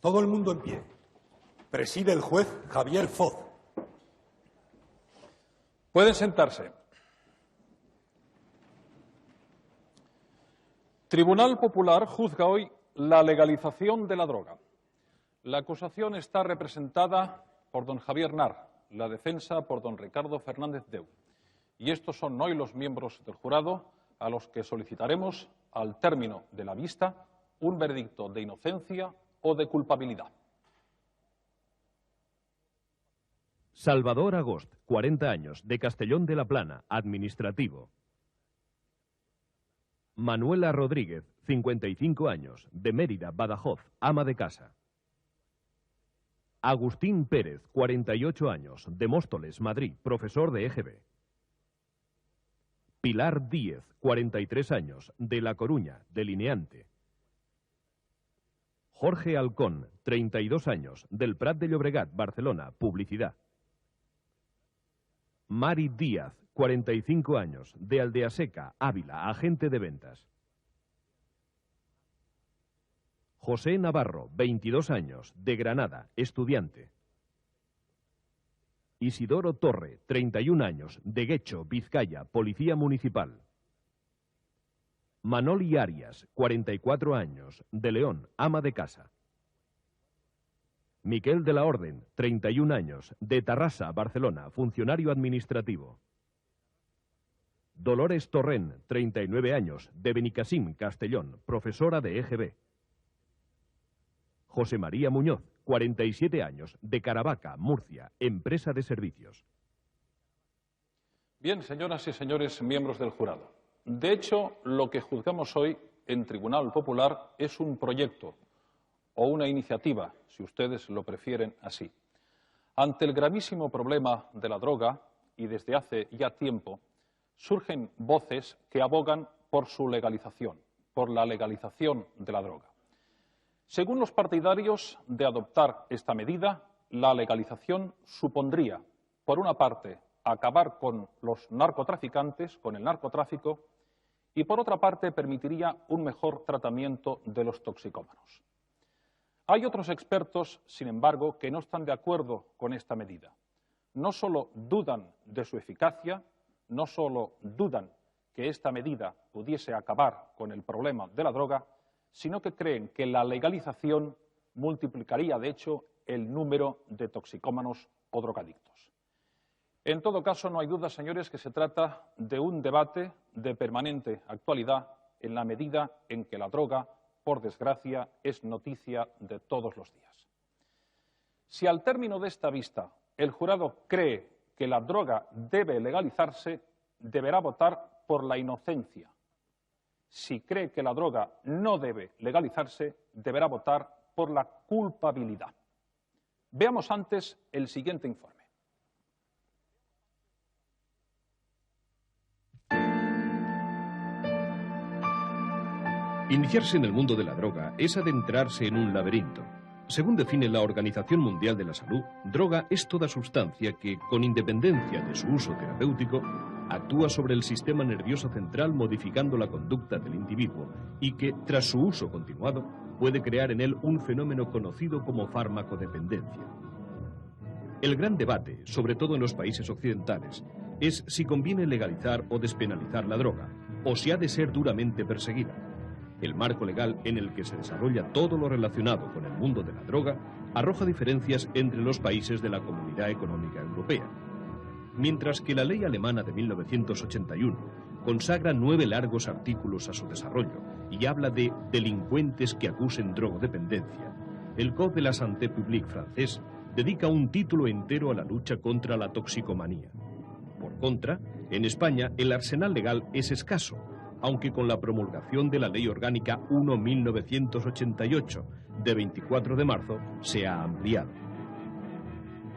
Todo el mundo en pie. Preside el juez Javier Foz. Pueden sentarse. Tribunal Popular juzga hoy la legalización de la droga. La acusación está representada por don Javier Nar, la defensa por don Ricardo Fernández Deu. Y estos son hoy los miembros del jurado a los que solicitaremos, al término de la vista, un veredicto de inocencia o de culpabilidad. Salvador Agost, 40 años, de Castellón de la Plana, administrativo. Manuela Rodríguez, 55 años, de Mérida, Badajoz, ama de casa. Agustín Pérez, 48 años, de Móstoles, Madrid, profesor de EGB. Pilar Díez, 43 años, de La Coruña, delineante. Jorge Alcón, 32 años, del Prat de Llobregat, Barcelona, publicidad. Mari Díaz, 45 años, de Aldeaseca, Ávila, agente de ventas. José Navarro, 22 años, de Granada, estudiante. Isidoro Torre, 31 años, de Guecho, Vizcaya, policía municipal. Manoli Arias, 44 años, de León, ama de casa. Miquel de la Orden, 31 años, de Tarrasa, Barcelona, funcionario administrativo. Dolores Torrent, 39 años, de Benicassim, Castellón, profesora de EGB. José María Muñoz, 47 años, de Caravaca, Murcia, empresa de servicios. Bien, señoras y señores miembros del jurado. De hecho, lo que juzgamos hoy en Tribunal Popular es un proyecto o una iniciativa, si ustedes lo prefieren así. Ante el gravísimo problema de la droga, y desde hace ya tiempo, surgen voces que abogan por su legalización, por la legalización de la droga. Según los partidarios de adoptar esta medida, la legalización supondría, por una parte, acabar con los narcotraficantes, con el narcotráfico, y por otra parte permitiría un mejor tratamiento de los toxicómanos. Hay otros expertos, sin embargo, que no están de acuerdo con esta medida. No solo dudan de su eficacia, no solo dudan que esta medida pudiese acabar con el problema de la droga, sino que creen que la legalización multiplicaría, de hecho, el número de toxicómanos o drogadictos. En todo caso, no hay duda, señores, que se trata de un debate de permanente actualidad en la medida en que la droga, por desgracia, es noticia de todos los días. Si al término de esta vista el jurado cree que la droga debe legalizarse, deberá votar por la inocencia. Si cree que la droga no debe legalizarse, deberá votar por la culpabilidad. Veamos antes el siguiente informe. Iniciarse en el mundo de la droga es adentrarse en un laberinto. Según define la Organización Mundial de la Salud, droga es toda sustancia que, con independencia de su uso terapéutico, actúa sobre el sistema nervioso central modificando la conducta del individuo y que, tras su uso continuado, puede crear en él un fenómeno conocido como farmacodependencia. El gran debate, sobre todo en los países occidentales, es si conviene legalizar o despenalizar la droga, o si ha de ser duramente perseguida. El marco legal en el que se desarrolla todo lo relacionado con el mundo de la droga arroja diferencias entre los países de la Comunidad Económica Europea. Mientras que la ley alemana de 1981 consagra 9 largos artículos a su desarrollo y habla de delincuentes que acusen drogodependencia, el Code de la Santé Publique francés dedica un título entero a la lucha contra la toxicomanía. Por contra, en España el arsenal legal es escaso, aunque con la promulgación de la Ley Orgánica 1/1988, de 24 de marzo, se ha ampliado.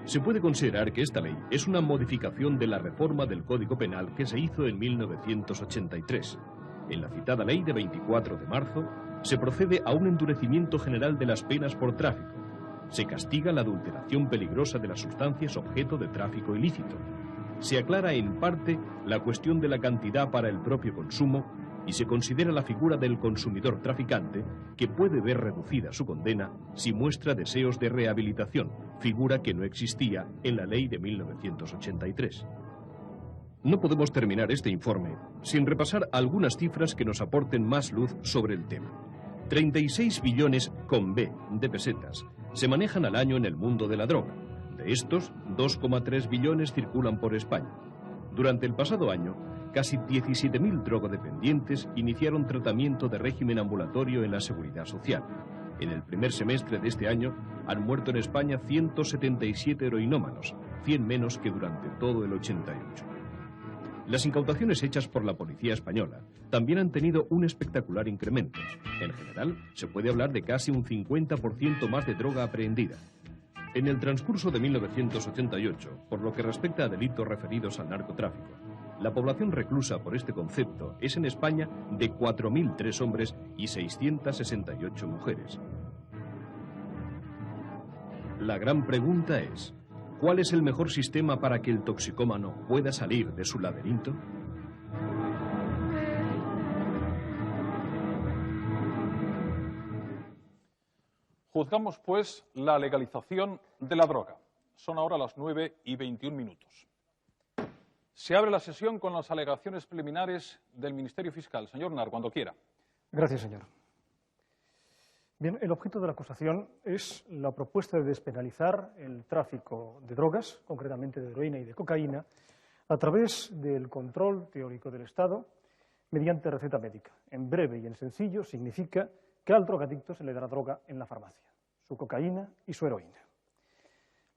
Se puede considerar que esta ley es una modificación de la reforma del Código Penal que se hizo en 1983. En la citada ley de 24 de marzo, se procede a un endurecimiento general de las penas por tráfico. Se castiga la adulteración peligrosa de las sustancias objeto de tráfico ilícito. Se aclara en parte la cuestión de la cantidad para el propio consumo y se considera la figura del consumidor traficante que puede ver reducida su condena si muestra deseos de rehabilitación, figura que no existía en la ley de 1983. No podemos terminar este informe sin repasar algunas cifras que nos aporten más luz sobre el tema. 36 billones con B de pesetas se manejan al año en el mundo de la droga. De estos, 2,3 billones circulan por España. Durante el pasado año, casi 17.000 drogodependientes iniciaron tratamiento de régimen ambulatorio en la Seguridad Social. En el primer semestre de este año han muerto en España 177 heroinómanos, 100 menos que durante todo el 88. Las incautaciones hechas por la policía española también han tenido un espectacular incremento. En general, se puede hablar de casi un 50% más de droga aprehendida. En el transcurso de 1988, por lo que respecta a delitos referidos al narcotráfico, la población reclusa por este concepto es en España de 4.003 hombres y 668 mujeres. La gran pregunta es, ¿cuál es el mejor sistema para que el toxicómano pueda salir de su laberinto? Juzgamos, pues, la legalización de la droga. Son ahora las 9:21. Se abre la sesión con las alegaciones preliminares del Ministerio Fiscal. Señor Nar, cuando quiera. Gracias, señor. Bien, el objeto de la acusación es la propuesta de despenalizar el tráfico de drogas, concretamente de heroína y de cocaína, a través del control teórico del Estado mediante receta médica. En breve y en sencillo, significa que al drogadicto se le dará droga en la farmacia, su cocaína y su heroína.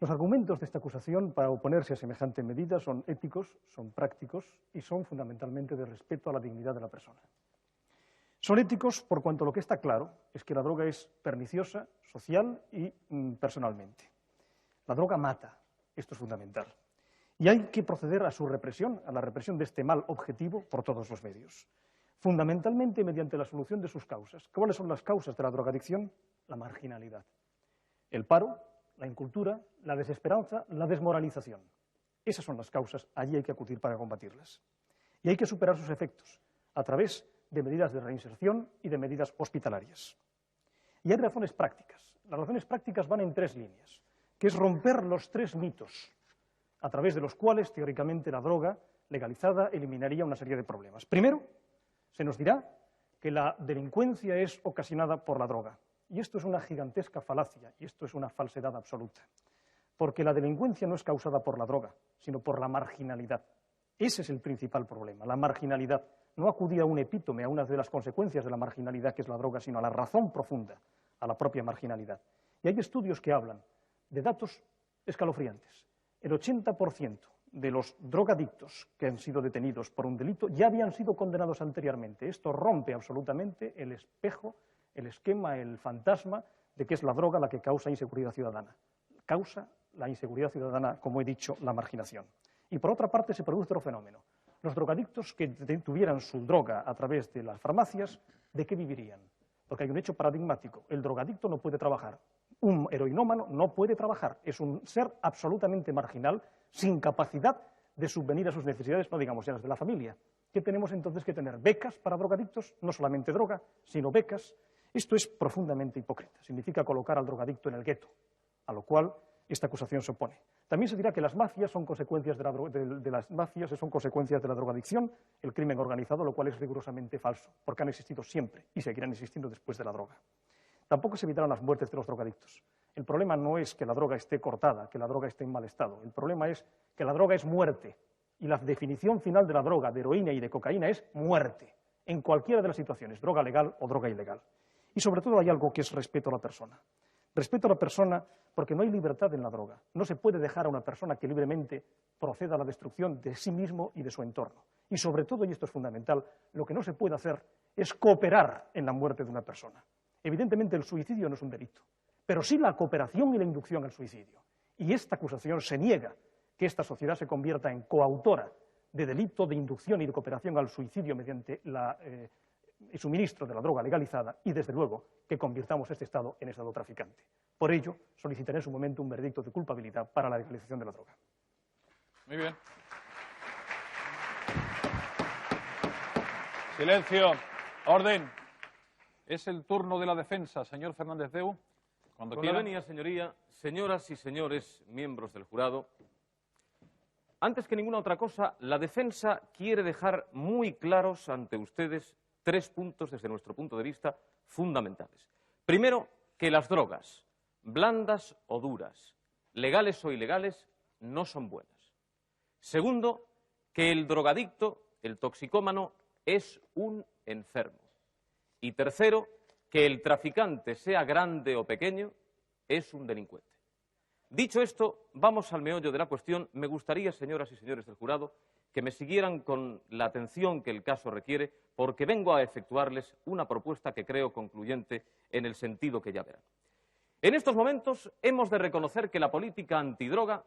Los argumentos de esta acusación para oponerse a semejante medida son éticos, son prácticos y son fundamentalmente de respeto a la dignidad de la persona. Son éticos por cuanto lo que está claro es que la droga es perniciosa, social y personalmente. La droga mata, esto es fundamental. Y hay que proceder a su represión, a la represión de este mal objetivo por todos los medios. Fundamentalmente mediante la solución de sus causas. ¿Cuáles son las causas de la drogadicción? La marginalidad, el paro, la incultura, la desesperanza, la desmoralización. Esas son las causas, allí hay que acudir para combatirlas. Y hay que superar sus efectos a través de medidas de reinserción y de medidas hospitalarias. Y hay razones prácticas. Las razones prácticas van en 3 líneas, que es romper los 3 mitos, a través de los cuales, teóricamente, la droga legalizada eliminaría una serie de problemas. Primero, se nos dirá que la delincuencia es ocasionada por la droga. Y esto es una gigantesca falacia, y esto es una falsedad absoluta. Porque la delincuencia no es causada por la droga, sino por la marginalidad. Ese es el principal problema, la marginalidad. No acudía a un epítome, a una de las consecuencias de la marginalidad, que es la droga, sino a la razón profunda, a la propia marginalidad. Y hay estudios que hablan de datos escalofriantes. El 80% de los drogadictos que han sido detenidos por un delito ya habían sido condenados anteriormente. Esto rompe absolutamente el espejo, el esquema, el fantasma de que es la droga la que causa inseguridad ciudadana. Causa la inseguridad ciudadana, como he dicho, la marginación. Y por otra parte se produce otro fenómeno. Los drogadictos que tuvieran su droga a través de las farmacias, ¿de qué vivirían? Porque hay un hecho paradigmático. El drogadicto no puede trabajar. Un heroinómano no puede trabajar. Es un ser absolutamente marginal, sin capacidad de subvenir a sus necesidades, no digamos ya las de la familia. ¿Qué tenemos entonces que tener? Becas para drogadictos, no solamente droga, sino becas. Esto es profundamente hipócrita. Significa colocar al drogadicto en el gueto, a lo cual esta acusación se opone. También se dirá que las mafias son consecuencias de la drogadicción, el crimen organizado, lo cual es rigurosamente falso, porque han existido siempre y seguirán existiendo después de la droga. Tampoco se evitaron las muertes de los drogadictos. El problema no es que la droga esté cortada, que la droga esté en mal estado. El problema es que la droga es muerte. Y la definición final de la droga, de heroína y de cocaína, es muerte, en cualquiera de las situaciones, droga legal o droga ilegal. Y sobre todo hay algo que es respeto a la persona. Respeto a la persona porque no hay libertad en la droga. No se puede dejar a una persona que libremente proceda a la destrucción de sí mismo y de su entorno. Y sobre todo, y esto es fundamental, lo que no se puede hacer es cooperar en la muerte de una persona. Evidentemente el suicidio no es un delito, pero sí la cooperación y la inducción al suicidio. Y esta acusación se niega que esta sociedad se convierta en coautora de delito de inducción y de cooperación al suicidio mediante el suministro de la droga legalizada y, desde luego, que convirtamos este Estado en Estado traficante. Por ello, solicitaré en su momento un veredicto de culpabilidad para la legalización de la droga. Muy bien. Silencio. Orden. Es el turno de la defensa, señor Fernández Deu. Cuando Con la quiera. venia, señoría, señoras y señores miembros del jurado, antes que ninguna otra cosa, la defensa quiere dejar muy claros ante ustedes 3 puntos desde nuestro punto de vista fundamentales. Primero, que las drogas, blandas o duras, legales o ilegales, no son buenas. Segundo, que el drogadicto, el toxicómano, es un enfermo. Y tercero, que el traficante, sea grande o pequeño, es un delincuente. Dicho esto, vamos al meollo de la cuestión. Me gustaría, señoras y señores del jurado, que me siguieran con la atención que el caso requiere, porque vengo a efectuarles una propuesta que creo concluyente en el sentido que ya verán. En estos momentos hemos de reconocer que la política antidroga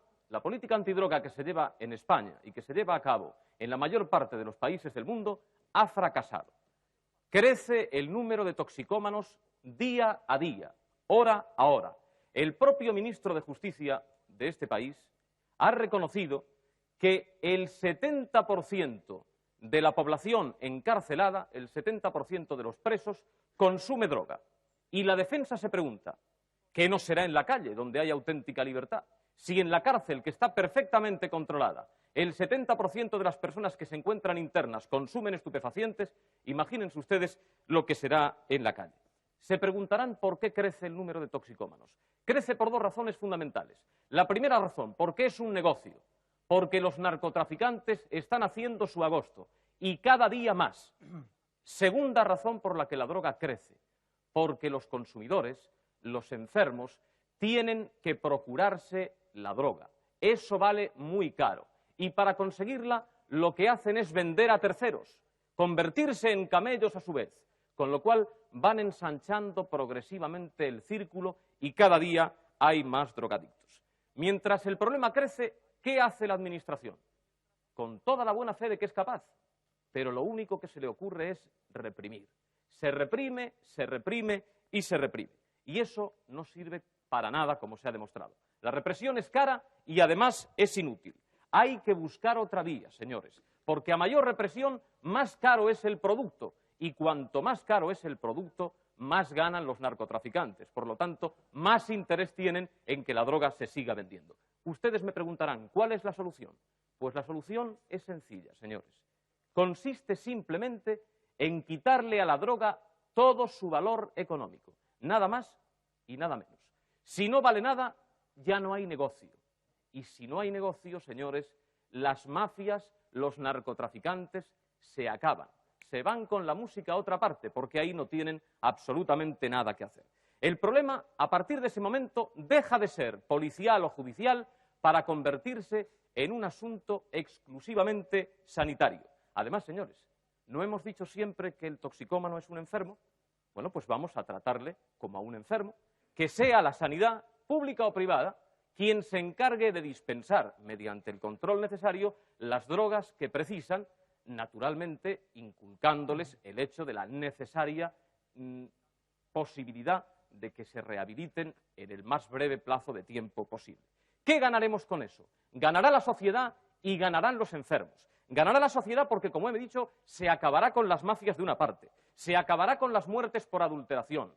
que se lleva en España y que se lleva a cabo en la mayor parte de los países del mundo ha fracasado. Crece el número de toxicómanos día a día, hora a hora. El propio ministro de Justicia de este país ha reconocido que el 70% de la población encarcelada, el 70% de los presos, consume droga. Y la defensa se pregunta, ¿qué no será en la calle, donde hay auténtica libertad? Si en la cárcel, que está perfectamente controlada, el 70% de las personas que se encuentran internas consumen estupefacientes, imagínense ustedes lo que será en la calle. Se preguntarán por qué crece el número de toxicómanos. Crece por 2 razones fundamentales. La primera razón, porque es un negocio, porque los narcotraficantes están haciendo su agosto y cada día más. Segunda razón por la que la droga crece, porque los consumidores, los enfermos, tienen que procurarse la droga. Eso vale muy caro. Y para conseguirla, lo que hacen es vender a terceros, convertirse en camellos a su vez, con lo cual van ensanchando progresivamente el círculo y cada día hay más drogadictos. Mientras el problema crece, ¿qué hace la Administración? Con toda la buena fe de que es capaz, pero lo único que se le ocurre es reprimir. Se reprime, se reprime y se reprime. Y eso no sirve para nada, como se ha demostrado. La represión es cara y además es inútil. Hay que buscar otra vía, señores, porque a mayor represión, más caro es el producto. Y cuanto más caro es el producto, más ganan los narcotraficantes. Por lo tanto, más interés tienen en que la droga se siga vendiendo. Ustedes me preguntarán, ¿cuál es la solución? Pues la solución es sencilla, señores. Consiste simplemente en quitarle a la droga todo su valor económico. Nada más y nada menos. Si no vale nada, ya no hay negocio. Y si no hay negocio, señores, las mafias, los narcotraficantes se acaban. Se van con la música a otra parte, porque ahí no tienen absolutamente nada que hacer. El problema, a partir de ese momento, deja de ser policial o judicial para convertirse en un asunto exclusivamente sanitario. Además, señores, ¿no hemos dicho siempre que el toxicómano es un enfermo? Bueno, pues vamos a tratarle como a un enfermo, que sea la sanidad pública o privada quien se encargue de dispensar, mediante el control necesario, las drogas que precisan, naturalmente inculcándoles el hecho de la necesaria posibilidad de que se rehabiliten en el más breve plazo de tiempo posible. ¿Qué ganaremos con eso? Ganará la sociedad y ganarán los enfermos. Ganará la sociedad porque, como he dicho, se acabará con las mafias de una parte, se acabará con las muertes por adulteración.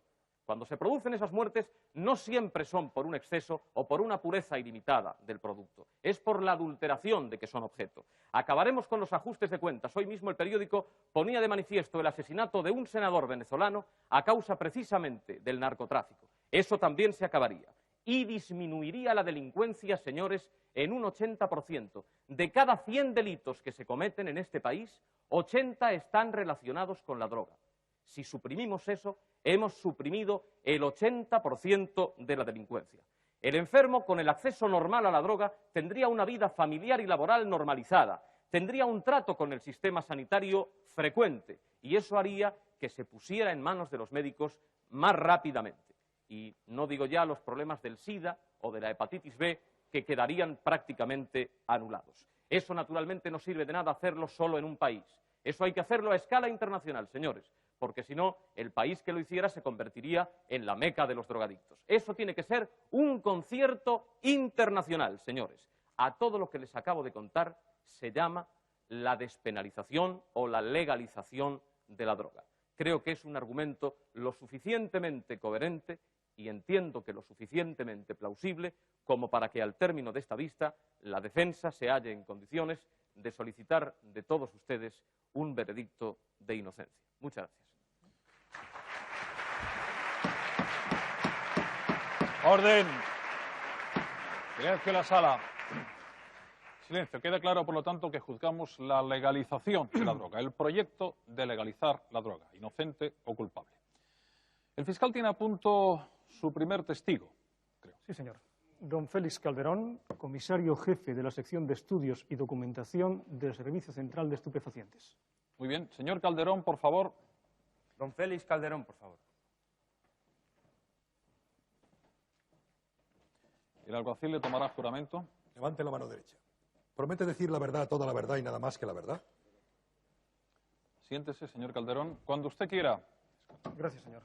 Cuando se producen esas muertes, no siempre son por un exceso o por una pureza ilimitada del producto. Es por la adulteración de que son objeto. Acabaremos con los ajustes de cuentas. Hoy mismo el periódico ponía de manifiesto el asesinato de un senador venezolano a causa precisamente del narcotráfico. Eso también se acabaría. Y disminuiría la delincuencia, señores, en un 80%. De cada 100 delitos que se cometen en este país, 80 están relacionados con la droga. Si suprimimos eso, hemos suprimido el 80% de la delincuencia. El enfermo, con el acceso normal a la droga, tendría una vida familiar y laboral normalizada, tendría un trato con el sistema sanitario frecuente, y eso haría que se pusiera en manos de los médicos más rápidamente. Y no digo ya los problemas del SIDA o de la hepatitis B, que quedarían prácticamente anulados. Eso, naturalmente, no sirve de nada hacerlo solo en un país. Eso hay que hacerlo a escala internacional, señores, porque si no, el país que lo hiciera se convertiría en la meca de los drogadictos. Eso tiene que ser un concierto internacional, señores. A todo lo que les acabo de contar se llama la despenalización o la legalización de la droga. Creo que es un argumento lo suficientemente coherente y entiendo que lo suficientemente plausible como para que al término de esta vista la defensa se halle en condiciones de solicitar de todos ustedes un veredicto de inocencia. Muchas gracias. Orden. Silencio en la sala. Silencio. Queda claro, por lo tanto, que juzgamos la legalización de la droga, el proyecto de legalizar la droga, inocente o culpable. El fiscal tiene a punto su primer testigo, creo. Sí, señor. Don Félix Calderón, comisario jefe de la sección de estudios y documentación del Servicio Central de Estupefacientes. Muy bien. Señor Calderón, por favor. Don Félix Calderón, por favor. El alguacil le tomará juramento. Levante la mano derecha. ¿Promete decir la verdad, toda la verdad y nada más que la verdad? Siéntese, señor Calderón, cuando usted quiera. Gracias, señor.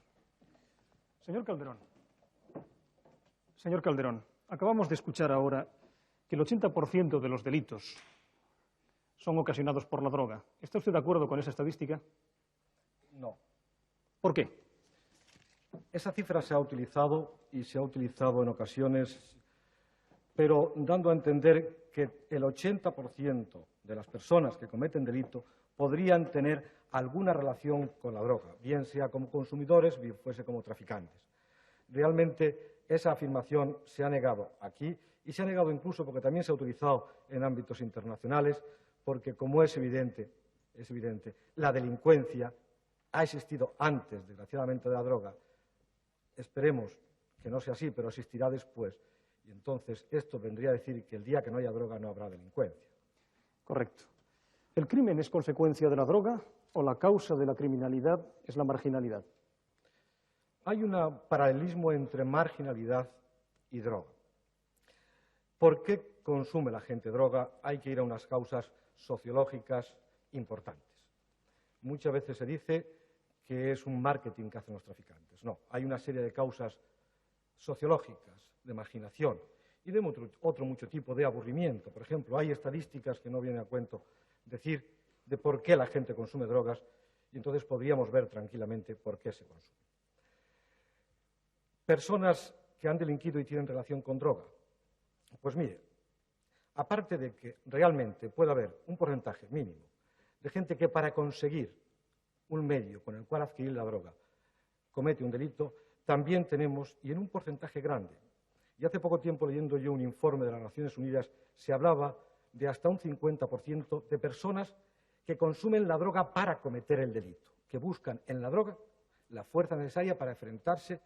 Señor Calderón, acabamos de escuchar ahora que el 80% de los delitos son ocasionados por la droga. ¿Está usted de acuerdo con esa estadística? No. ¿Por qué? Esa cifra se ha utilizado y se ha utilizado en ocasiones, pero dando a entender que el 80% de las personas que cometen delito podrían tener alguna relación con la droga, bien sea como consumidores, bien fuese como traficantes. Realmente esa afirmación se ha negado aquí y se ha negado incluso porque también se ha utilizado en ámbitos internacionales, porque como es evidente, la delincuencia ha existido antes, desgraciadamente, de la droga. Esperemos que no sea así, pero existirá después. Y entonces esto vendría a decir que el día que no haya droga no habrá delincuencia. Correcto. ¿El crimen es consecuencia de la droga o la causa de la criminalidad es la marginalidad? Hay un paralelismo entre marginalidad y droga. ¿Por qué consume la gente droga? Hay que ir a unas causas sociológicas importantes. Muchas veces se dice que es un marketing que hacen los traficantes. No, hay una serie de causas sociológicas, de marginación y de otro mucho tipo de aburrimiento. Por ejemplo, hay estadísticas que no vienen a cuento decir de por qué la gente consume drogas y entonces podríamos ver tranquilamente por qué se consume. Personas que han delinquido y tienen relación con droga. Pues mire, aparte de que realmente puede haber un porcentaje mínimo de gente que para conseguir un medio con el cual adquirir la droga comete un delito, también tenemos, y en un porcentaje grande, y hace poco tiempo leyendo yo un informe de las Naciones Unidas, se hablaba de hasta un 50% de personas que consumen la droga para cometer el delito, que buscan en la droga la fuerza necesaria para enfrentarse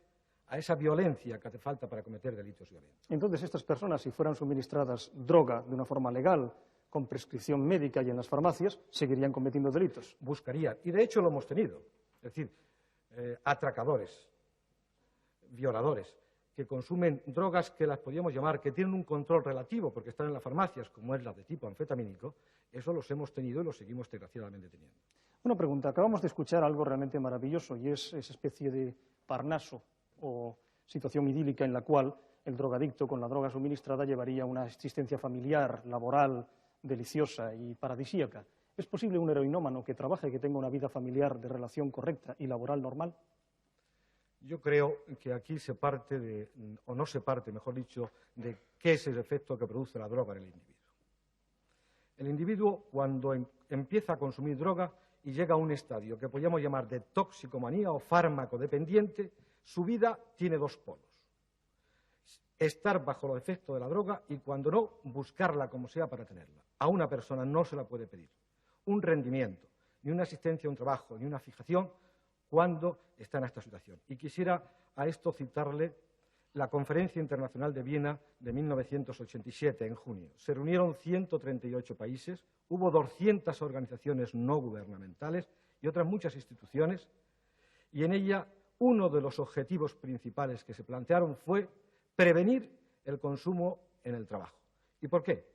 a esa violencia que hace falta para cometer delitos violentos. Entonces, estas personas, si fueran suministradas droga de una forma legal, con prescripción médica y en las farmacias, seguirían cometiendo delitos. Buscarían, y de hecho lo hemos tenido, es decir, atracadores, violadores, que consumen drogas que las podríamos llamar, que tienen un control relativo porque están en las farmacias, como es la de tipo anfetamínico, eso los hemos tenido y los seguimos desgraciadamente teniendo. Una pregunta, acabamos de escuchar algo realmente maravilloso y es esa especie de Parnaso o situación idílica en la cual el drogadicto con la droga suministrada llevaría una existencia familiar, laboral, deliciosa y paradisíaca. ¿Es posible un heroinómano que trabaje y que tenga una vida familiar de relación correcta y laboral normal? Yo creo que aquí se parte de, o no se parte, mejor dicho, de qué es el efecto que produce la droga en el individuo. El individuo, cuando empieza a consumir droga y llega a un estadio que podríamos llamar de toxicomanía o fármaco dependiente, su vida tiene dos polos. Estar bajo los efectos de la droga y, cuando no, buscarla como sea para tenerla. A una persona no se la puede pedir un rendimiento, ni una asistencia a un trabajo, ni una fijación cuando está en esta situación. Y quisiera a esto citarle la Conferencia Internacional de Viena de 1987, en junio. Se reunieron 138 países, hubo 200 organizaciones no gubernamentales y otras muchas instituciones, y en ella uno de los objetivos principales que se plantearon fue prevenir el consumo en el trabajo. ¿Y por qué?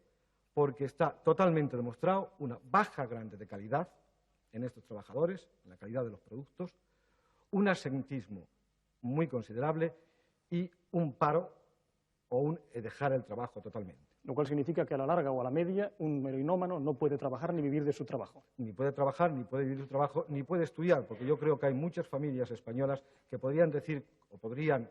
Porque está totalmente demostrado una baja grande de calidad en estos trabajadores, en la calidad de los productos, un absentismo muy considerable y un paro o un dejar el trabajo totalmente. lo cual significa que a la larga o a la media un heroinómano no puede trabajar ni vivir de su trabajo. Ni puede trabajar, ni puede vivir de su trabajo, ni puede estudiar, porque yo creo que hay muchas familias españolas que podrían decir o podrían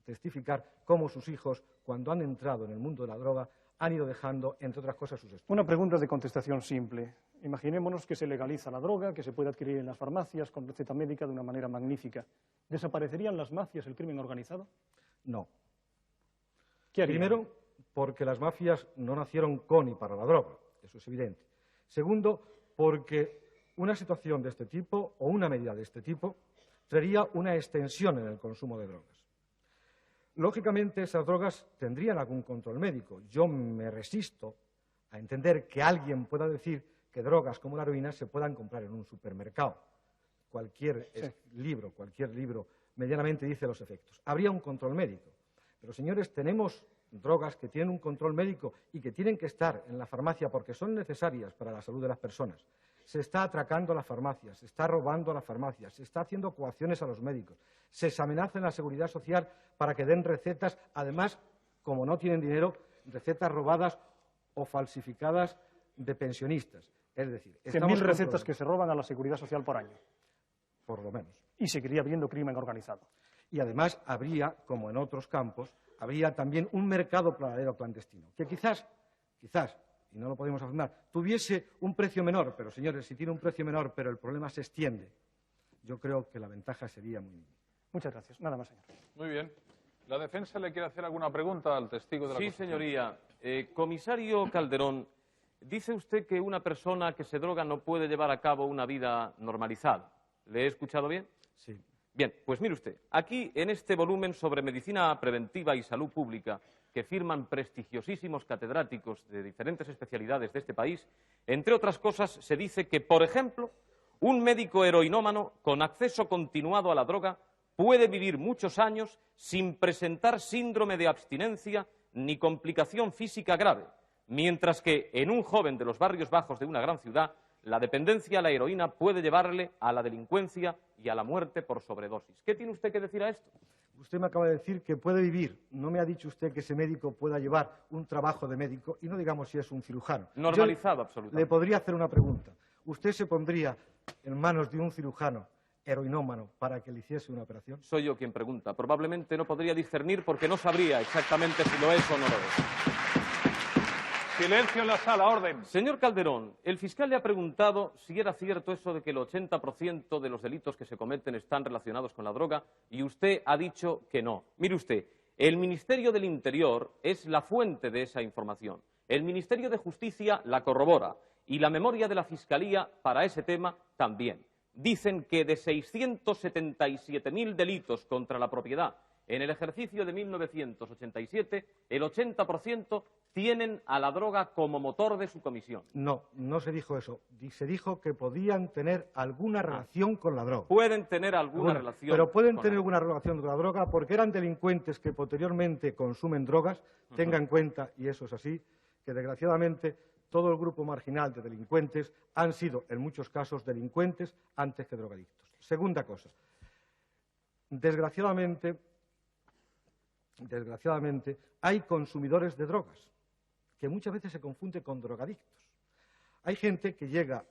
testificar cómo sus hijos, cuando han entrado en el mundo de la droga, han ido dejando, entre otras cosas, sus estudios. Una pregunta de contestación simple. Imaginémonos que se legaliza la droga, que se puede adquirir en las farmacias con receta médica de una manera magnífica. ¿Desaparecerían las mafias, el crimen organizado? No. ¿Qué harían? Primero, porque las mafias no nacieron con y para la droga, eso es evidente. Segundo, porque una situación de este tipo o una medida de este tipo traería una extensión en el consumo de drogas. Lógicamente, esas drogas tendrían algún control médico. Yo me resisto a entender que alguien pueda decir que drogas como la heroína se puedan comprar en un supermercado. Cualquier libro medianamente dice los efectos. Habría un control médico. Pero, señores, tenemos drogas que tienen un control médico y que tienen que estar en la farmacia porque son necesarias para la salud de las personas. Se está atracando a las farmacias, se está robando a las farmacias, se está haciendo coacciones a los médicos, se amenaza en la seguridad social para que den recetas, además, como no tienen dinero, recetas robadas o falsificadas de pensionistas. Es decir, 100.000 recetas que se roban a la seguridad social por año. Por lo menos. Y seguiría habiendo crimen organizado. Y además habría, como en otros campos, habría también un mercado paralelo clandestino, que quizás, y no lo podemos afirmar, tuviese un precio menor, pero señores, si tiene un precio menor, pero el problema se extiende, yo creo que la ventaja sería muy mínima. Muchas gracias. Nada más, señor. Muy bien. ¿La defensa le quiere hacer alguna pregunta al testigo de la acusación? Sí, señoría. Comisario Calderón, dice usted que una persona que se droga no puede llevar a cabo una vida normalizada. ¿Le he escuchado bien? Sí. Bien, pues mire usted, aquí en este volumen sobre medicina preventiva y salud pública que firman prestigiosísimos catedráticos de diferentes especialidades de este país, entre otras cosas se dice que, por ejemplo, un médico heroinómano con acceso continuado a la droga puede vivir muchos años sin presentar síndrome de abstinencia ni complicación física grave, mientras que en un joven de los barrios bajos de una gran ciudad la dependencia a la heroína puede llevarle a la delincuencia y a la muerte por sobredosis. ¿Qué tiene usted que decir a esto? Usted me acaba de decir que puede vivir. No me ha dicho usted que ese médico pueda llevar un trabajo de médico y no digamos si es un cirujano. Normalizado, absolutamente. Le podría hacer una pregunta. ¿Usted se pondría en manos de un cirujano heroinómano para que le hiciese una operación? Soy yo quien pregunta. Probablemente no podría discernir porque no sabría exactamente si lo es o no lo es. Silencio en la sala, orden. Señor Calderón, el fiscal le ha preguntado si era cierto eso de que el 80% de los delitos que se cometen están relacionados con la droga y usted ha dicho que no. Mire usted, el Ministerio del Interior es la fuente de esa información. El Ministerio de Justicia la corrobora y la memoria de la Fiscalía para ese tema también. Dicen que de 677.000 delitos contra la propiedad en el ejercicio de 1987, el 80% tienen a la droga como motor de su comisión. No, no se dijo eso. Se dijo que podían tener alguna relación con la droga. Pueden tener alguna relación. Pero pueden tener alguna relación con la droga porque eran delincuentes que posteriormente consumen drogas. Tenga en cuenta, y eso es así, que desgraciadamente todo el grupo marginal de delincuentes han sido, en muchos casos, delincuentes antes que drogadictos. Segunda cosa. Desgraciadamente, hay consumidores de drogas que muchas veces se confunde con drogadictos. Hay gente que llega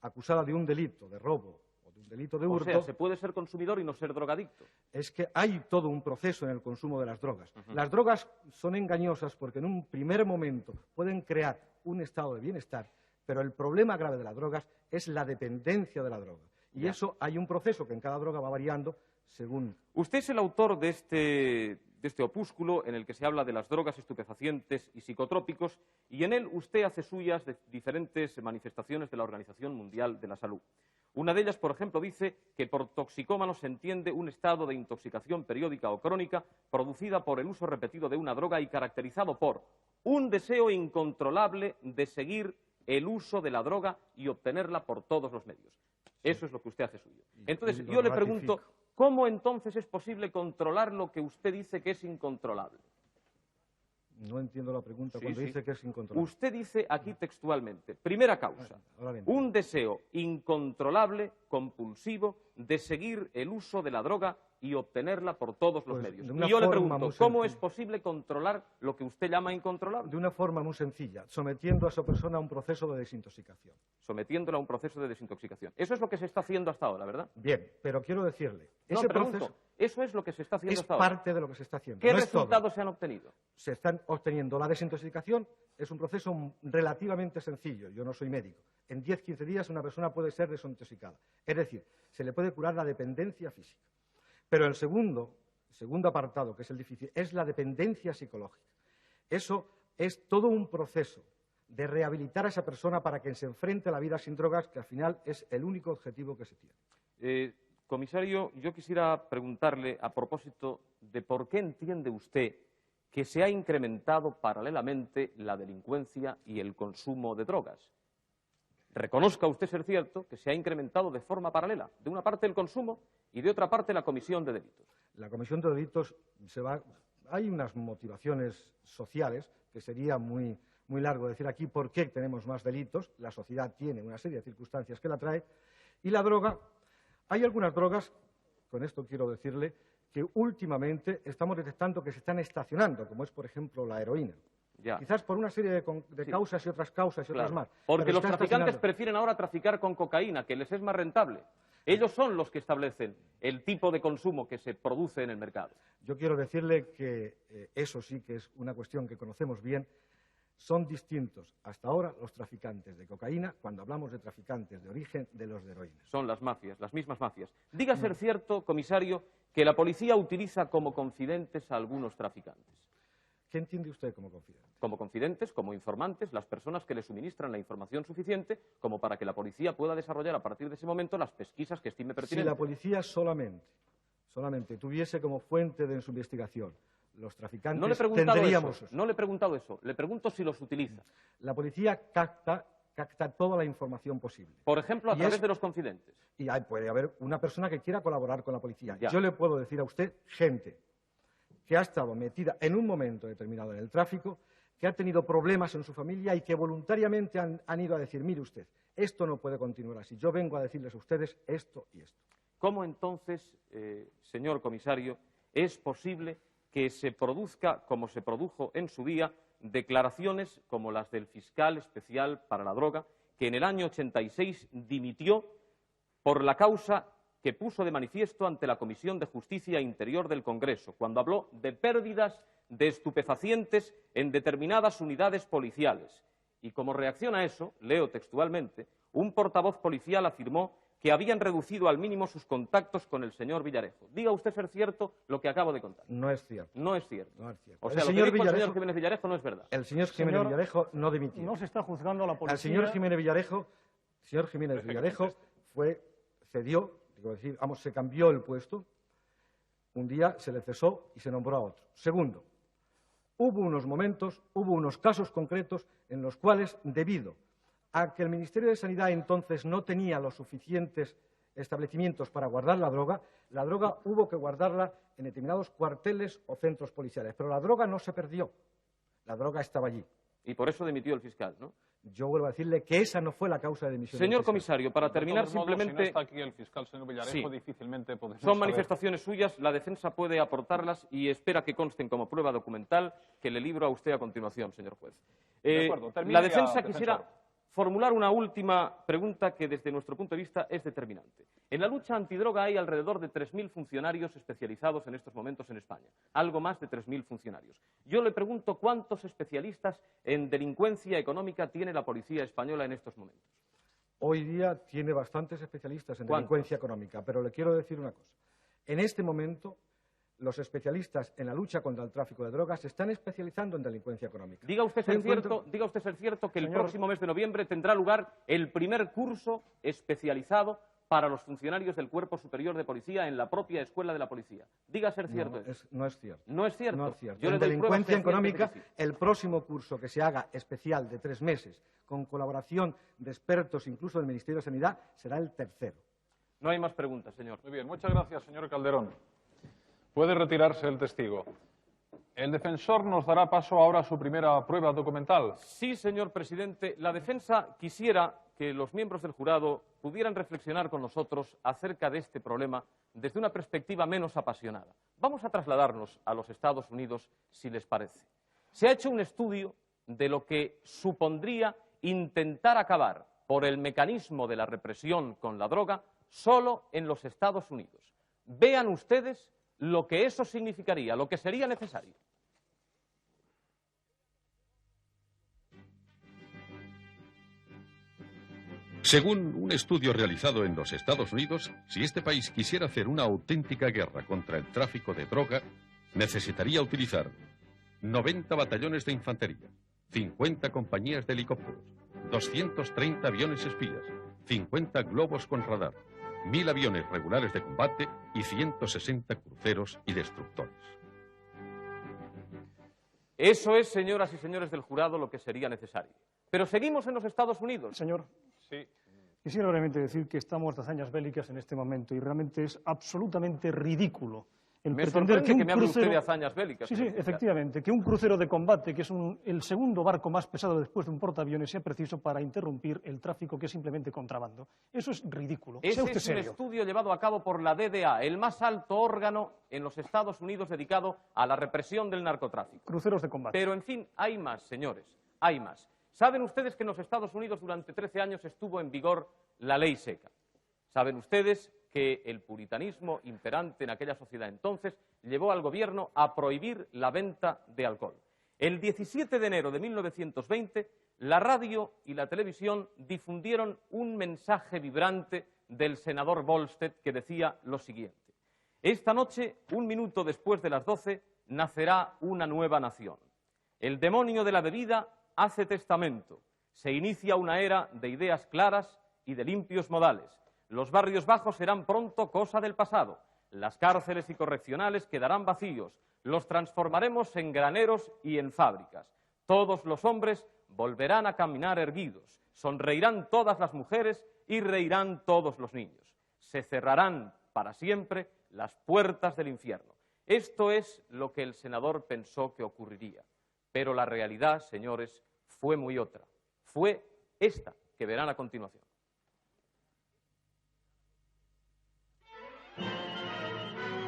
acusada de un delito de robo o de un delito de hurto. O sea, se puede ser consumidor y no ser drogadicto. Es que hay todo un proceso en el consumo de las drogas. Las drogas son engañosas porque en un primer momento pueden crear un estado de bienestar, pero el problema grave de las drogas es la dependencia de la droga. Y eso hay un proceso que en cada droga va variando según... Usted es el autor de este opúsculo en el que se habla de las drogas estupefacientes y psicotrópicos y en él usted hace suyas de diferentes manifestaciones de la Organización Mundial de la Salud. Una de ellas, por ejemplo, dice que por toxicómano se entiende un estado de intoxicación periódica o crónica producida por el uso repetido de una droga y caracterizado por un deseo incontrolable de seguir el uso de la droga y obtenerla por todos los medios. Eso es lo que usted hace suyo. Entonces, yo le pregunto, ¿cómo entonces es posible controlar lo que usted dice que es incontrolable? No entiendo la pregunta cuando dice que es incontrolable. Usted dice aquí textualmente, primera causa, un deseo incontrolable, compulsivo, de seguir el uso de la droga y obtenerla por todos los Pues, medios. de una Y yo le forma pregunto, muy ¿cómo sencilla. es posible controlar lo que usted llama incontrolable? De una forma muy sencilla, sometiendo a esa persona a un proceso de desintoxicación. Sometiéndola a un proceso de desintoxicación. Eso es lo que se está haciendo hasta ahora, ¿verdad? Bien, pero quiero decirle, No, ese pregunto, proceso eso es lo que se está haciendo es hasta ahora. parte de lo que se está haciendo. ¿Qué no es todo. resultados se han obtenido? Se están obteniendo la desintoxicación, es un proceso relativamente sencillo, yo no soy médico. En 10-15 días una persona puede ser desintoxicada. Es decir, se le puede curar la dependencia física. Pero el segundo apartado, que es el difícil, es la dependencia psicológica. Eso es todo un proceso de rehabilitar a esa persona para que se enfrente a la vida sin drogas, que al final es el único objetivo que se tiene. Comisario, yo quisiera preguntarle a propósito de por qué entiende usted que se ha incrementado paralelamente la delincuencia y el consumo de drogas. Reconozca usted ser cierto que se ha incrementado de forma paralela, de una parte el consumo y de otra parte la comisión de delitos. La comisión de delitos hay unas motivaciones sociales que sería muy largo decir aquí por qué tenemos más delitos. La sociedad tiene una serie de circunstancias que la trae. Y la droga, hay algunas drogas, con esto quiero decirle, que últimamente estamos detectando que se están estacionando, como es, por ejemplo, la heroína. Ya. Quizás por una serie de Sí. causas y otras causas y Claro, otras más. porque pero los está traficantes estacionando. prefieren ahora traficar con cocaína, que les es más rentable. Ellos son los que establecen el tipo de consumo que se produce en el mercado. Yo quiero decirle que eso sí que es una cuestión que conocemos bien. Son distintos hasta ahora los traficantes de cocaína, cuando hablamos de traficantes de origen, de los de heroína. Son las mafias, las mismas mafias. Diga ser cierto, comisario, que la policía utiliza como confidentes a algunos traficantes. ¿Qué entiende usted como confidente? Como confidentes, como informantes, las personas que le suministran la información suficiente como para que la policía pueda desarrollar a partir de ese momento las pesquisas que estime Si pertinentes. la policía solamente tuviese como fuente de su investigación los traficantes, No le he preguntado tendríamos eso, no le he preguntado eso, le pregunto si los utiliza. La policía capta toda la información posible. Por ejemplo, a Y través es- de los confidentes. Y puede haber una persona que quiera colaborar con la policía. Ya. Yo le puedo decir a usted, gente que ha estado metida en un momento determinado en el tráfico, que ha tenido problemas en su familia y que voluntariamente han ido a decir, mire usted, esto no puede continuar así. Yo vengo a decirles a ustedes esto y esto. ¿Cómo entonces, señor comisario, es posible que se produzca, como se produjo en su día, declaraciones como las del fiscal especial para la droga, que en el año 86 dimitió por la causa que puso de manifiesto ante la Comisión de Justicia e Interior del Congreso, cuando habló de pérdidas de estupefacientes en determinadas unidades policiales? Y como reacción a eso, leo textualmente, un portavoz policial afirmó que habían reducido al mínimo sus contactos con el señor Villarejo. Diga usted ser cierto lo que acabo de contar. No es cierto. No es cierto. No es cierto. O El sea, lo que señor dijo el señor Villarejo- Jiménez Villarejo no es verdad. El señor Jiménez Señor, Villarejo no dimitió. No se está juzgando a la policía. Al señor Jiménez Villarejo cedió, se cambió el puesto. Un día se le cesó y se nombró a otro. Segundo, hubo unos casos concretos en los cuales, debido a que el Ministerio de Sanidad entonces no tenía los suficientes establecimientos para guardar la droga hubo que guardarla en determinados cuarteles o centros policiales. Pero la droga no se perdió, la droga estaba allí. Y por eso dimitió el fiscal, ¿no? Yo vuelvo a decirle que esa no fue la causa de dimisión. Señor del fiscal. comisario, para terminar De todos modos, simplemente... si no está aquí el fiscal, señor Villarejo, Sí. difícilmente podemos Son saber. manifestaciones suyas, la defensa puede aportarlas y espera que consten como prueba documental que le libro a usted a continuación, señor juez. De acuerdo, termine La ya, defensa defensor. quisiera formular una última pregunta que desde nuestro punto de vista es determinante. En la lucha antidroga hay alrededor de 3.000 funcionarios especializados en estos momentos en España, algo más de 3.000 funcionarios. Yo le pregunto cuántos especialistas en delincuencia económica tiene la policía española en estos momentos. Hoy día tiene bastantes especialistas en ¿Cuántos? delincuencia económica, pero le quiero decir una cosa. En este momento, los especialistas en la lucha contra el tráfico de drogas se están especializando en delincuencia económica. Diga usted Se ser encuentran- cierto que el Señor- próximo mes de noviembre tendrá lugar el primer curso especializado para los funcionarios del Cuerpo Superior de Policía en la propia Escuela de la Policía. Diga ser cierto eso. No es cierto. No es cierto. No es cierto. Yo le En doy delincuencia pruebas económica, fehacientes de que sí. el próximo curso que se haga especial de 3 meses, con colaboración de expertos incluso del Ministerio de Sanidad, será el tercero. No hay más preguntas, señor. Muy bien, muchas gracias, señor Calderón. Puede retirarse el testigo. El defensor nos dará paso ahora a su primera prueba documental. Sí, señor presidente. La defensa quisiera que los miembros del jurado pudieran reflexionar con nosotros acerca de este problema desde una perspectiva menos apasionada. Vamos a trasladarnos a los Estados Unidos, si les parece. Se ha hecho un estudio de lo que supondría intentar acabar por el mecanismo de la represión con la droga solo en los Estados Unidos. Vean ustedes lo que eso significaría, lo que sería necesario. Según un estudio realizado en los Estados Unidos, si este país quisiera hacer una auténtica guerra contra el tráfico de droga, necesitaría utilizar 90 batallones de infantería, 50 compañías de helicópteros, 230 aviones espías, 50 globos con radar, 1000 aviones regulares de combate y 160 cruceros y destructores. Eso es, señoras y señores del jurado, lo que sería necesario. Pero seguimos en los Estados Unidos. Señor, Sí. quisiera brevemente decir que estamos de hazañas bélicas en este momento y realmente es absolutamente ridículo el Me pretender sorprende que un que me hable crucero... usted de hazañas bélicas. Sí, señor. efectivamente, que un crucero de combate, que es el segundo barco más pesado después de un portaaviones, sea preciso para interrumpir el tráfico que es simplemente contrabando. Eso es ridículo. Sea Ese usted es un serio. estudio llevado a cabo por la DDA, el más alto órgano en los Estados Unidos dedicado a la represión del narcotráfico. Cruceros de combate. Pero, en fin, hay más, señores, hay más. ¿Saben ustedes que en los Estados Unidos durante 13 años estuvo en vigor la ley seca? ¿Saben ustedes que el puritanismo imperante en aquella sociedad entonces llevó al gobierno a prohibir la venta de alcohol? El 17 de enero de 1920, la radio y la televisión difundieron un mensaje vibrante del senador Volstead que decía lo siguiente: esta noche, un minuto después de las 12, nacerá una nueva nación. El demonio de la bebida hace testamento. Se inicia una era de ideas claras y de limpios modales. Los barrios bajos serán pronto cosa del pasado. Las cárceles y correccionales quedarán vacíos. Los transformaremos en graneros y en fábricas. Todos los hombres volverán a caminar erguidos. Sonreirán todas las mujeres y reirán todos los niños. Se cerrarán para siempre las puertas del infierno. Esto es lo que el senador pensó que ocurriría. Pero la realidad, señores, fue muy otra. Fue esta que verán a continuación.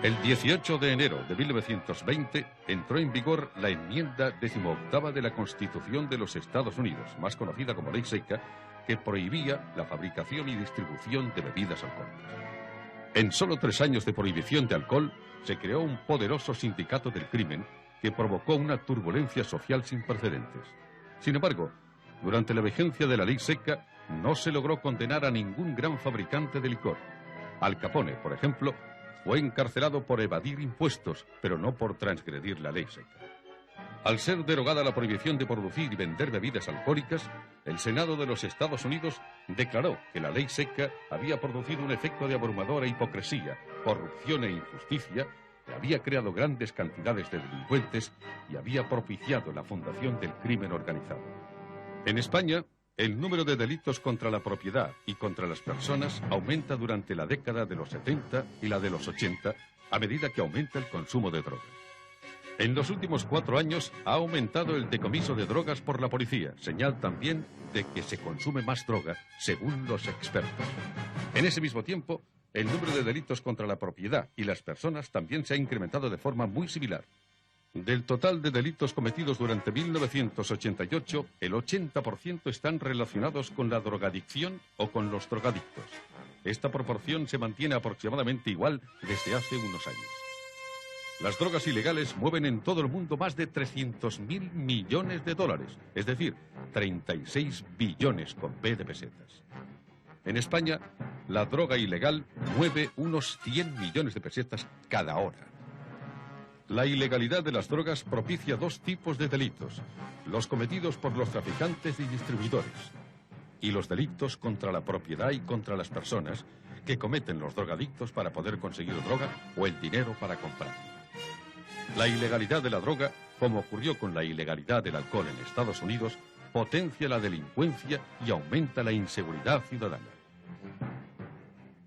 El 18 de enero de 1920 entró en vigor la enmienda 18ª de la Constitución de los Estados Unidos, más conocida como Ley Seca, que prohibía la fabricación y distribución de bebidas alcohólicas. En solo 3 años de prohibición de alcohol, se creó un poderoso sindicato del crimen que provocó una turbulencia social sin precedentes. Sin embargo, durante la vigencia de la Ley Seca, no se logró condenar a ningún gran fabricante de licor. Al Capone, por ejemplo, fue encarcelado por evadir impuestos, pero no por transgredir la ley seca. Al ser derogada la prohibición de producir y vender bebidas alcohólicas, el Senado de los Estados Unidos declaró que la ley seca había producido un efecto de abrumadora hipocresía, corrupción e injusticia, que había creado grandes cantidades de delincuentes y había propiciado la fundación del crimen organizado. En España, el número de delitos contra la propiedad y contra las personas aumenta durante la década de los 70 y la de los 80 a medida que aumenta el consumo de drogas. En los últimos 4 años ha aumentado el decomiso de drogas por la policía, señal también de que se consume más droga, según los expertos. En ese mismo tiempo, el número de delitos contra la propiedad y las personas también se ha incrementado de forma muy similar. Del total de delitos cometidos durante 1988, el 80% están relacionados con la drogadicción o con los drogadictos. Esta proporción se mantiene aproximadamente igual desde hace unos años. Las drogas ilegales mueven en todo el mundo más de 300.000 millones de dólares, es decir, 36 billones con B de pesetas. En España, la droga ilegal mueve unos 100 millones de pesetas cada hora. La ilegalidad de las drogas propicia 2 tipos de delitos: los cometidos por los traficantes y distribuidores, y los delitos contra la propiedad y contra las personas que cometen los drogadictos para poder conseguir droga o el dinero para comprarla. La ilegalidad de la droga, como ocurrió con la ilegalidad del alcohol en Estados Unidos, potencia la delincuencia y aumenta la inseguridad ciudadana.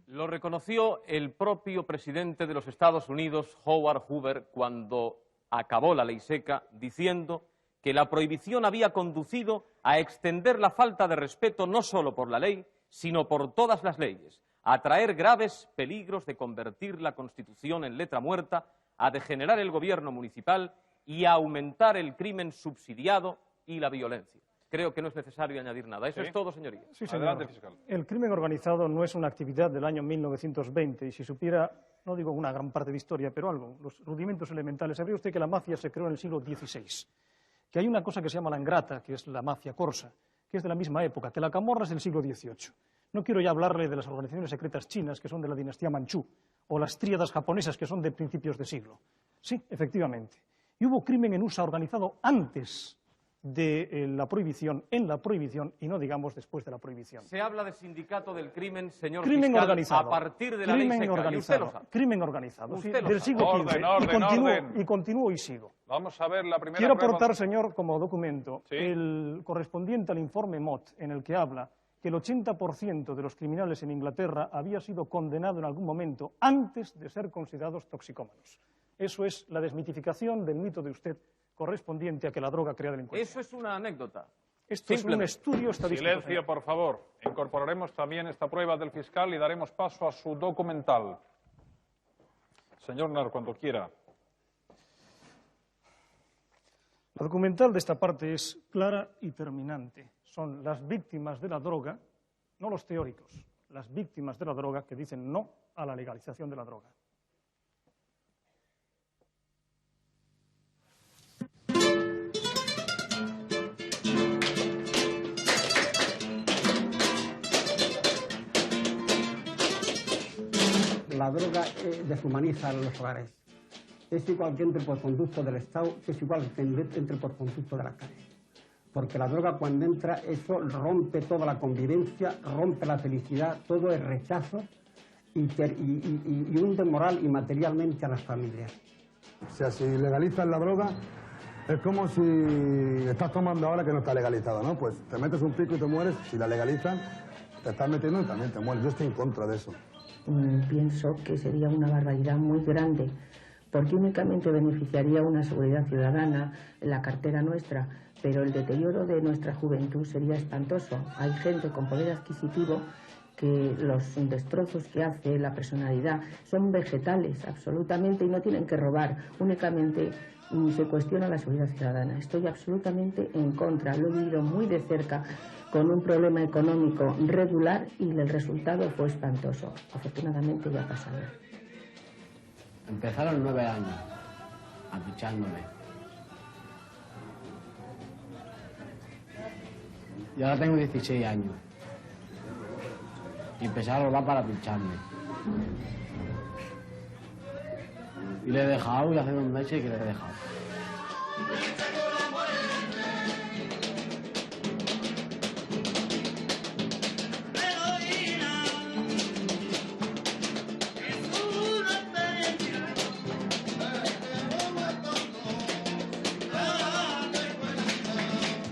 Lo reconoció el propio presidente de los Estados Unidos, Howard Hoover, cuando acabó la ley seca, diciendo que la prohibición había conducido a extender la falta de respeto no solo por la ley, sino por todas las leyes, a traer graves peligros de convertir la Constitución en letra muerta, a degenerar el gobierno municipal y a aumentar el crimen subsidiado y la violencia. Creo que no es necesario añadir nada. Eso es todo, señorías. Sí, señor. Adelante, fiscal. El crimen organizado no es una actividad del año 1920 y si supiera, no digo una gran parte de historia, pero algo, los rudimentos elementales, sabría usted que la mafia se creó en el siglo XVI, que hay una cosa que se llama la Angrata, que es la mafia corsa, que es de la misma época, que la Camorra es del siglo XVIII. No quiero ya hablarle de las organizaciones secretas chinas, que son de la dinastía Manchú, o las tríadas japonesas, que son de principios de siglo. Sí, efectivamente. Y hubo crimen en USA organizado antes de la prohibición, en la prohibición y no digamos después de la prohibición. Se habla de sindicato del crimen, señor Crimen fiscal, organizado. a partir de la ley seca, y usted lo sabe. Crimen organizado, sí, Usted lo del sabe. siglo XV. Orden. Y continúo y sigo. Vamos a ver la primera Quiero prueba. aportar, señor, como documento, Sí. el correspondiente al informe Mott, en el que habla que el 80% de los criminales en Inglaterra había sido condenado en algún momento antes de ser considerados toxicómanos. Eso es la desmitificación del mito de usted correspondiente a que la droga crea delincuencia. Eso es una anécdota. Esto es un Simplemente. estudio estadístico. Silencio, señor. por favor. Incorporaremos también esta prueba del fiscal y daremos paso a su documental. Señor Nar, cuando quiera. La documental de esta parte es clara y terminante. Son las víctimas de la droga, no los teóricos, las víctimas de la droga que dicen no a la legalización de la droga. La droga deshumaniza los hogares. Es igual que entre por conducto del Estado, que es igual que entre por conducto de la calle. Porque la droga cuando entra, eso rompe toda la convivencia, rompe la felicidad, todo es rechazo y hunde moral y materialmente a las familias. O sea, si legalizas la droga, es como si estás tomando ahora que no está legalizado, ¿no? Pues te metes un pico y te mueres, si la legalizan, te estás metiendo y también te mueres. Yo estoy en contra de eso. Pienso que sería una barbaridad muy grande, porque únicamente beneficiaría una seguridad ciudadana, la cartera nuestra, pero el deterioro de nuestra juventud sería espantoso. Hay gente con poder adquisitivo que los destrozos que hace, la personalidad, son vegetales absolutamente y no tienen que robar, únicamente se cuestiona la seguridad ciudadana. Estoy absolutamente en contra, lo he vivido muy de cerca con un problema económico regular y el resultado fue espantoso. Afortunadamente ya ha pasado. Empezaron 9 años apichándome. Y ahora tengo 16 años. Y empecé a robar para pincharme. Y le he dejado, y hace 2 meses que le he dejado.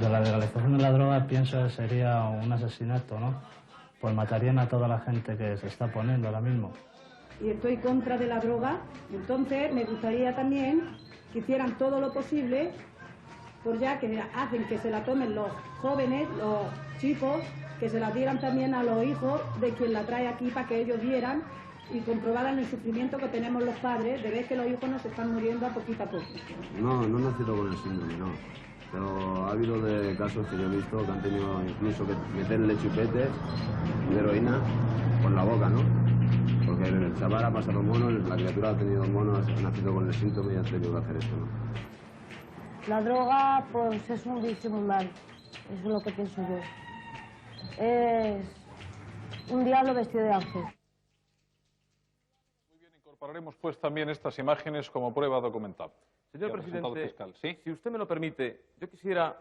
De la legalización de la droga pienso que sería un asesinato, ¿no? Pues matarían a toda la gente que se está poniendo ahora mismo. Y estoy contra de la droga, entonces me gustaría también que hicieran todo lo posible, por ya que hacen que se la tomen los jóvenes, los chicos, que se la dieran también a los hijos de quien la trae aquí para que ellos vieran y comprobaran el sufrimiento que tenemos los padres de ver que los hijos nos están muriendo a poquito a poco. No, no he nacido con el síndrome, no. Pero ha habido de casos que yo he visto que han tenido incluso que meterle chupetes de heroína por la boca, ¿no? Porque el chaval ha pasado mono, la criatura ha tenido mono, ha nacido con el síntoma y ha tenido que hacer esto, ¿no? La droga, pues, es un vicio muy mal. Eso es lo que pienso yo. Es un diablo vestido de ángel. Incorporaremos pues también estas imágenes como prueba documental. Señor presidente, si usted me lo permite, yo quisiera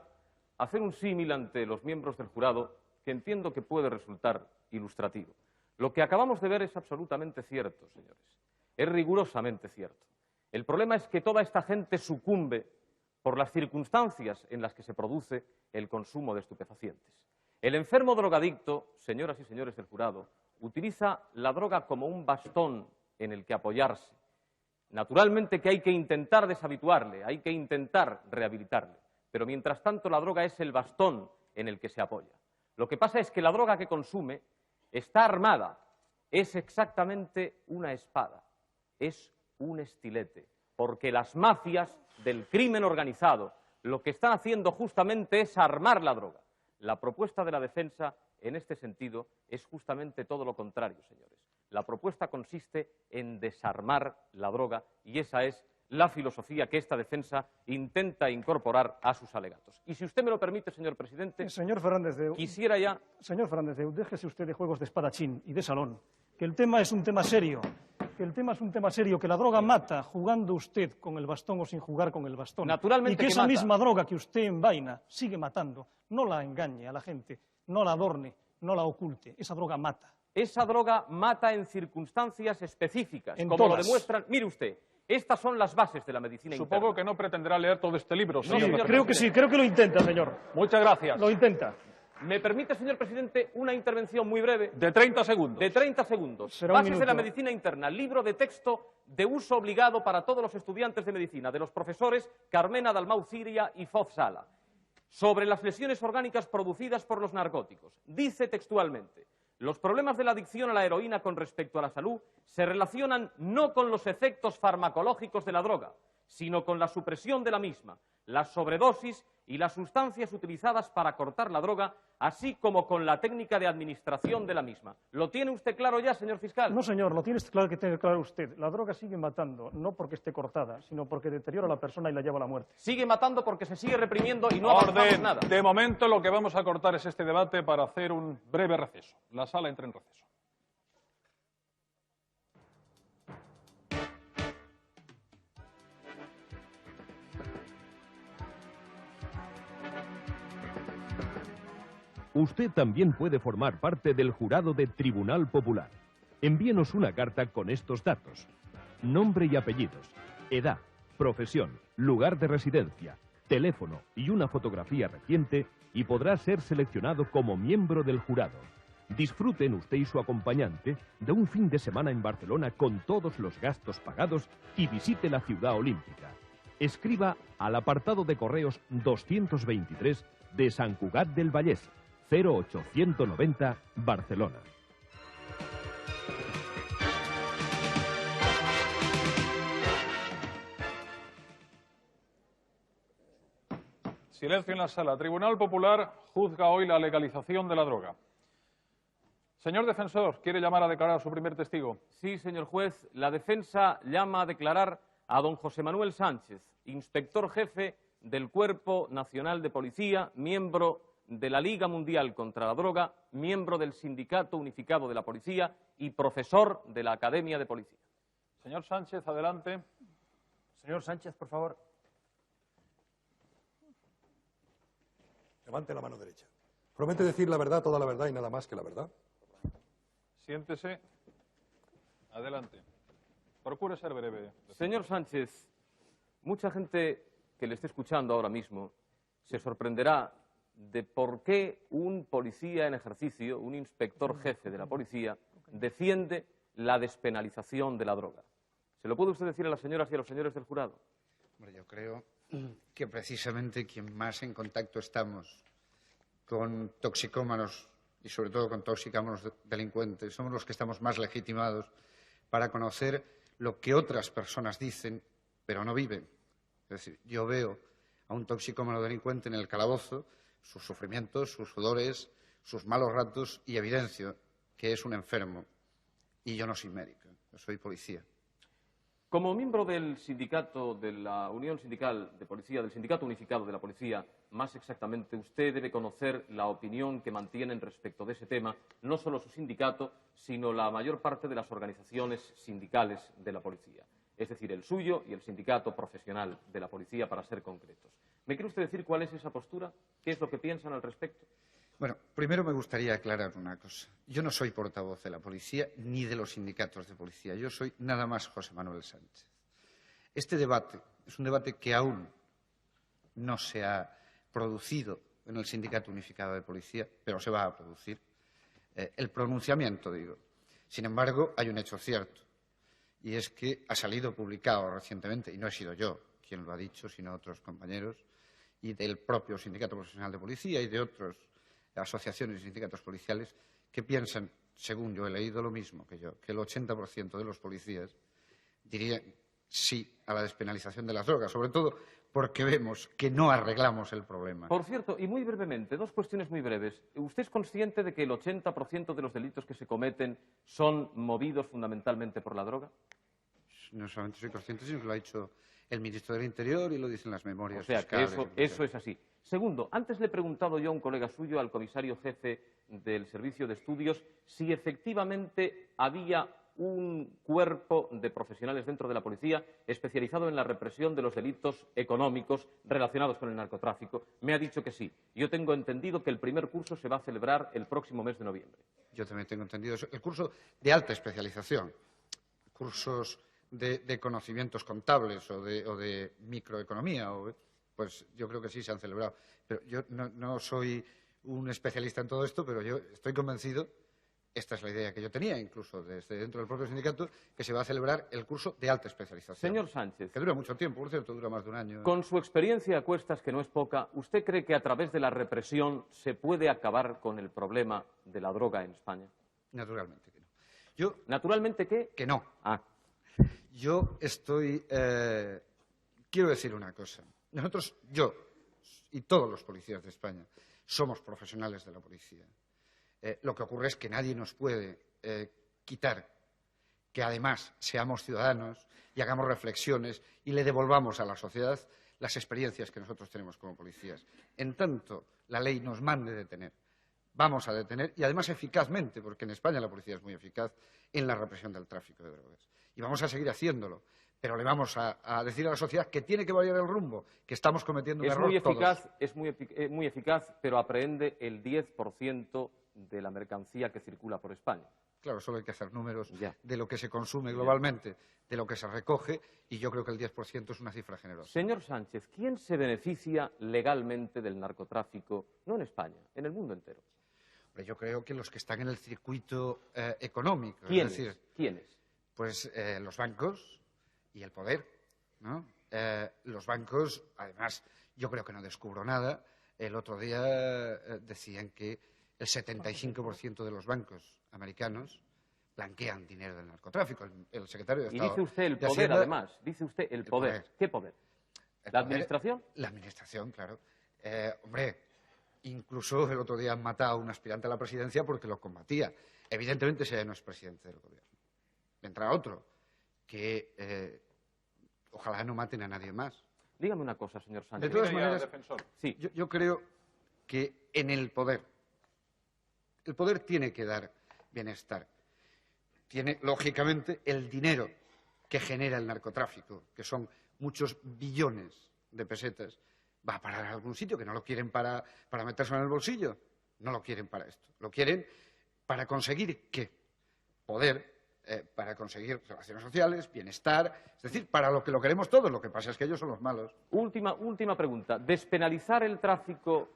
hacer un símil ante los miembros del jurado que entiendo que puede resultar ilustrativo. Lo que acabamos de ver es absolutamente cierto, señores. Es rigurosamente cierto. El problema es que toda esta gente sucumbe por las circunstancias en las que se produce el consumo de estupefacientes. El enfermo drogadicto, señoras y señores del jurado, utiliza la droga como un bastón en el que apoyarse. Naturalmente que hay que intentar deshabituarle, hay que intentar rehabilitarle, pero mientras tanto la droga es el bastón en el que se apoya. Lo que pasa es que la droga que consume está armada, es exactamente una espada, es un estilete, porque las mafias del crimen organizado lo que están haciendo justamente es armar la droga. La propuesta de la defensa, en este sentido, es justamente todo lo contrario, señores. La propuesta consiste en desarmar la droga y esa es la filosofía que esta defensa intenta incorporar a sus alegatos. Y si usted me lo permite, señor presidente, señor Fernández de... quisiera ya... Señor Fernández de... déjese usted de juegos de espadachín y de salón, que el tema es un tema serio. Que la droga mata jugando usted con el bastón o sin jugar con el bastón. Naturalmente y que que esa mata. misma droga que usted envaina sigue matando. No la engañe a la gente, no la adorne, no la oculte. Esa droga mata. Esa droga mata en circunstancias específicas, En como lo todas. demuestran... Mire usted, estas son las bases de la medicina interna. Supongo que no pretenderá leer todo este libro, señor. señor, Creo que sí, creo que lo intenta, señor. Muchas gracias. Lo intenta. ¿Me permite, señor presidente, una intervención muy breve? De 30 segundos. De 30 segundos. Será un Bases de la minuto. medicina interna, libro de texto de uso obligado para todos los estudiantes de medicina, de los profesores Carmena Dalmau Ciria y Foz Sala, sobre las lesiones orgánicas producidas por los narcóticos. Dice textualmente: los problemas de la adicción a la heroína con respecto a la salud se relacionan no con los efectos farmacológicos de la droga, sino con la supresión de la misma, las sobredosis y las sustancias utilizadas para cortar la droga, así como con la técnica de administración de la misma. ¿Lo tiene usted claro ya, señor fiscal? No, señor, lo tiene claro que tiene claro usted. La droga sigue matando, no porque esté cortada, sino porque deteriora a la persona y la lleva a la muerte. Sigue matando porque se sigue reprimiendo y no avanzamos Orden. nada. De momento lo que vamos a cortar es este debate para hacer un breve receso. La sala entra en receso. Usted también puede formar parte del jurado de Tribunal Popular. Envíenos una carta con estos datos: nombre y apellidos, edad, profesión, lugar de residencia, teléfono y una fotografía reciente y podrá ser seleccionado como miembro del jurado. Disfruten usted y su acompañante de un fin de semana en Barcelona con todos los gastos pagados y visite la ciudad olímpica. Escriba al apartado de correos 223 de Sant Cugat del Vallès, 08190, Barcelona. Silencio en la sala. Tribunal Popular juzga hoy la legalización de la droga. Señor defensor, ¿quiere llamar a declarar a su primer testigo? Sí, señor juez. La defensa llama a declarar a don José Manuel Sánchez, inspector jefe del Cuerpo Nacional de Policía, miembro de la Liga Mundial contra la Droga, miembro del Sindicato Unificado de la Policía y profesor de la Academia de Policía. Señor Sánchez, adelante. Señor Sánchez, por favor. Levante la mano derecha. ¿Promete decir la verdad, toda la verdad y nada más que la verdad? Siéntese. Adelante. Procure ser breve. Señor Sánchez, mucha gente que le esté escuchando ahora mismo se sorprenderá de por qué un policía en ejercicio, un inspector jefe de la policía, defiende la despenalización de la droga. ¿Se lo puede usted decir a las señoras y a los señores del jurado? Hombre, yo creo que precisamente quien más en contacto estamos con toxicómanos y sobre todo con toxicómanos delincuentes, somos los que estamos más legitimados para conocer lo que otras personas dicen, pero no viven. Es decir, yo veo a un toxicómano delincuente en el calabozo, sus sufrimientos, sus sudores, sus malos ratos y evidencio que es un enfermo. Y yo no soy médico, yo soy policía. Como miembro del sindicato, de la Unión Sindical de Policía, del Sindicato Unificado de la Policía, más exactamente, usted debe conocer la opinión que mantienen respecto de ese tema, no solo su sindicato, sino la mayor parte de las organizaciones sindicales de la policía. Es decir, el suyo y el sindicato profesional de la policía, para ser concretos. ¿Me quiere usted decir cuál es esa postura? ¿Qué es lo que piensan al respecto? Bueno, primero me gustaría aclarar una cosa. Yo no soy portavoz de la policía ni de los sindicatos de policía. Yo soy nada más José Manuel Sánchez. Este debate es un debate que aún no se ha producido en el Sindicato Unificado de Policía, pero se va a producir. El pronunciamiento, digo. Sin embargo, hay un hecho cierto, y es que ha salido publicado recientemente, y no he sido yo quien lo ha dicho, sino otros compañeros, y del propio Sindicato Profesional de Policía y de otras asociaciones y sindicatos policiales que piensan, según yo he leído lo mismo que yo, que el 80% de los policías dirían sí a la despenalización de las drogas, sobre todo porque vemos que no arreglamos el problema. Por cierto, y muy brevemente, dos cuestiones muy breves. ¿Usted es consciente de que el 80% de los delitos que se cometen son movidos fundamentalmente por la droga? No solamente soy consciente, sino que lo ha dicho el ministro del Interior y lo dicen las memorias O sea, fiscales. que eso es así. Segundo, antes le he preguntado yo a un colega suyo, al comisario jefe del Servicio de Estudios, si efectivamente había un cuerpo de profesionales dentro de la policía especializado en la represión de los delitos económicos relacionados con el narcotráfico. Me ha dicho que sí. Yo tengo entendido que el primer curso se va a celebrar el próximo mes de noviembre. Yo también tengo entendido eso. El curso de alta especialización, cursos de conocimientos contables o de microeconomía, pues yo creo que sí se han celebrado. Pero yo no soy un especialista en todo esto, pero yo estoy convencido, esta es la idea que yo tenía, incluso desde dentro del propio sindicato, que se va a celebrar el curso de alta especialización. Señor Sánchez. Que dura mucho tiempo, por cierto, dura más de un año. Con su experiencia a cuestas, que no es poca, ¿usted cree que a través de la represión se puede acabar con el problema de la droga en España? Naturalmente que no. ¿Naturalmente qué? Que no. Ah. Yo estoy... quiero decir una cosa. Nosotros, yo y todos los policías de España, somos profesionales de la policía. Lo que ocurre es que nadie nos puede quitar que además seamos ciudadanos y hagamos reflexiones y le devolvamos a la sociedad las experiencias que nosotros tenemos como policías. En tanto la ley nos mande detener, vamos a detener, y además eficazmente, porque en España la policía es muy eficaz en la represión del tráfico de drogas. Y vamos a seguir haciéndolo, pero le vamos a decir a la sociedad que tiene que variar el rumbo, que estamos cometiendo un error todos. Es muy eficaz, pero aprehende el 10% de la mercancía que circula por España. Claro, solo hay que hacer números de lo que se consume globalmente, de lo que se recoge, y yo creo que el 10% es una cifra generosa. Señor Sánchez, ¿quién se beneficia legalmente del narcotráfico, no en España, en el mundo entero? Yo creo que los que están en el circuito económico. ¿Quiénes? Es decir, ¿Quiénes? Pues los bancos y el poder, ¿no? Los bancos, además, yo creo que no descubro nada. El otro día decían que el 75% de los bancos americanos blanquean dinero del narcotráfico. El secretario de Estado. Y dice usted el de poder, Hacienda, además. Dice usted el poder. ¿Qué poder? ¿La administración? La administración, claro. Hombre, incluso el otro día han matado a un aspirante a la presidencia porque lo combatía. Evidentemente ese ya no es presidente del gobierno. Vendrá otro que ojalá no maten a nadie más. Dígame una cosa, señor Sánchez. De todas maneras, sí. yo creo que en el poder tiene que dar bienestar. Tiene, lógicamente, el dinero que genera el narcotráfico, que son muchos billones de pesetas, va a parar a algún sitio, que no lo quieren para meterse en el bolsillo. No lo quieren para esto. Lo quieren para conseguir ¿qué? Poder, para conseguir relaciones sociales, bienestar, es decir, para lo que lo queremos todos. Lo que pasa es que ellos son los malos. Última pregunta. ¿Despenalizar el tráfico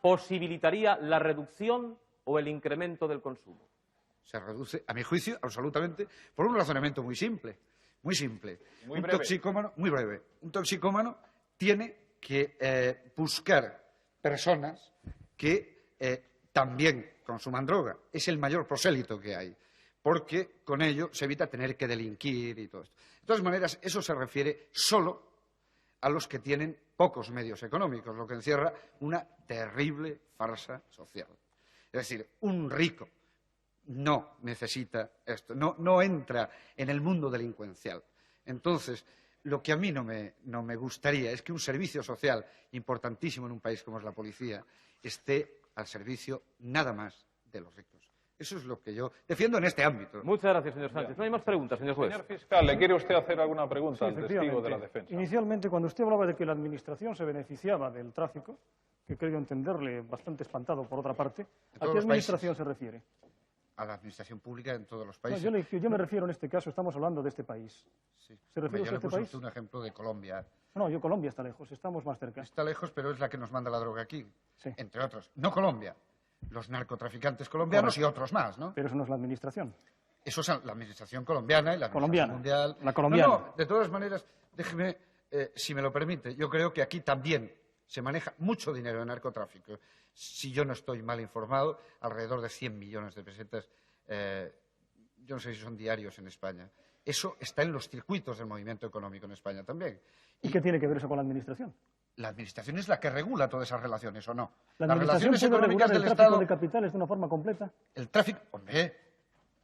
posibilitaría la reducción o el incremento del consumo? Se reduce, a mi juicio, absolutamente, por un razonamiento muy simple. Muy simple. Muy un breve. toxicómano, muy breve. Un toxicómano tiene que buscar personas que también consuman droga. Es el mayor prosélito que hay, porque con ello se evita tener que delinquir y todo esto. De todas maneras, eso se refiere solo a los que tienen pocos medios económicos, lo que encierra una terrible farsa social. Es decir, un rico no necesita esto, no entra en el mundo delincuencial. Entonces, lo que a mí no me gustaría es que un servicio social importantísimo en un país como es la policía esté al servicio nada más de los ricos. Eso es lo que yo defiendo en este ámbito. Muchas gracias, señor Sánchez. No hay más preguntas, señor juez. Señor fiscal, ¿le quiere usted hacer alguna pregunta al testigo efectivamente. de la defensa? Inicialmente, cuando usted hablaba de que la Administración se beneficiaba del tráfico, que creo entenderle bastante espantado por otra parte, ¿a qué Administración se refiere? A la Administración pública en todos los No, países. yo me refiero en este caso, estamos hablando de este país. Sí. ¿Se refiere Yo usted a este le puse país? un ejemplo de Colombia. No, Colombia está lejos, estamos más cerca. Está lejos, pero es la que nos manda la droga aquí, Sí. entre otros. No Colombia, los narcotraficantes colombianos y otros más, ¿no? Pero eso no es la Administración. Eso es la Administración colombiana y la Administración Colombiana. mundial. La colombiana. No, de todas maneras, déjeme, si me lo permite, yo creo que aquí también se maneja mucho dinero en narcotráfico. Si yo no estoy mal informado, alrededor de 100 millones de pesetas, yo no sé si son diarios en España. Eso está en los circuitos del movimiento económico en España también. ¿Y qué tiene que ver eso con la Administración? La Administración es la que regula todas esas relaciones, ¿o no? ¿La Las Administración relaciones puede económicas regular el del tráfico Estado... de capitales de una forma completa? El tráfico... Hombre,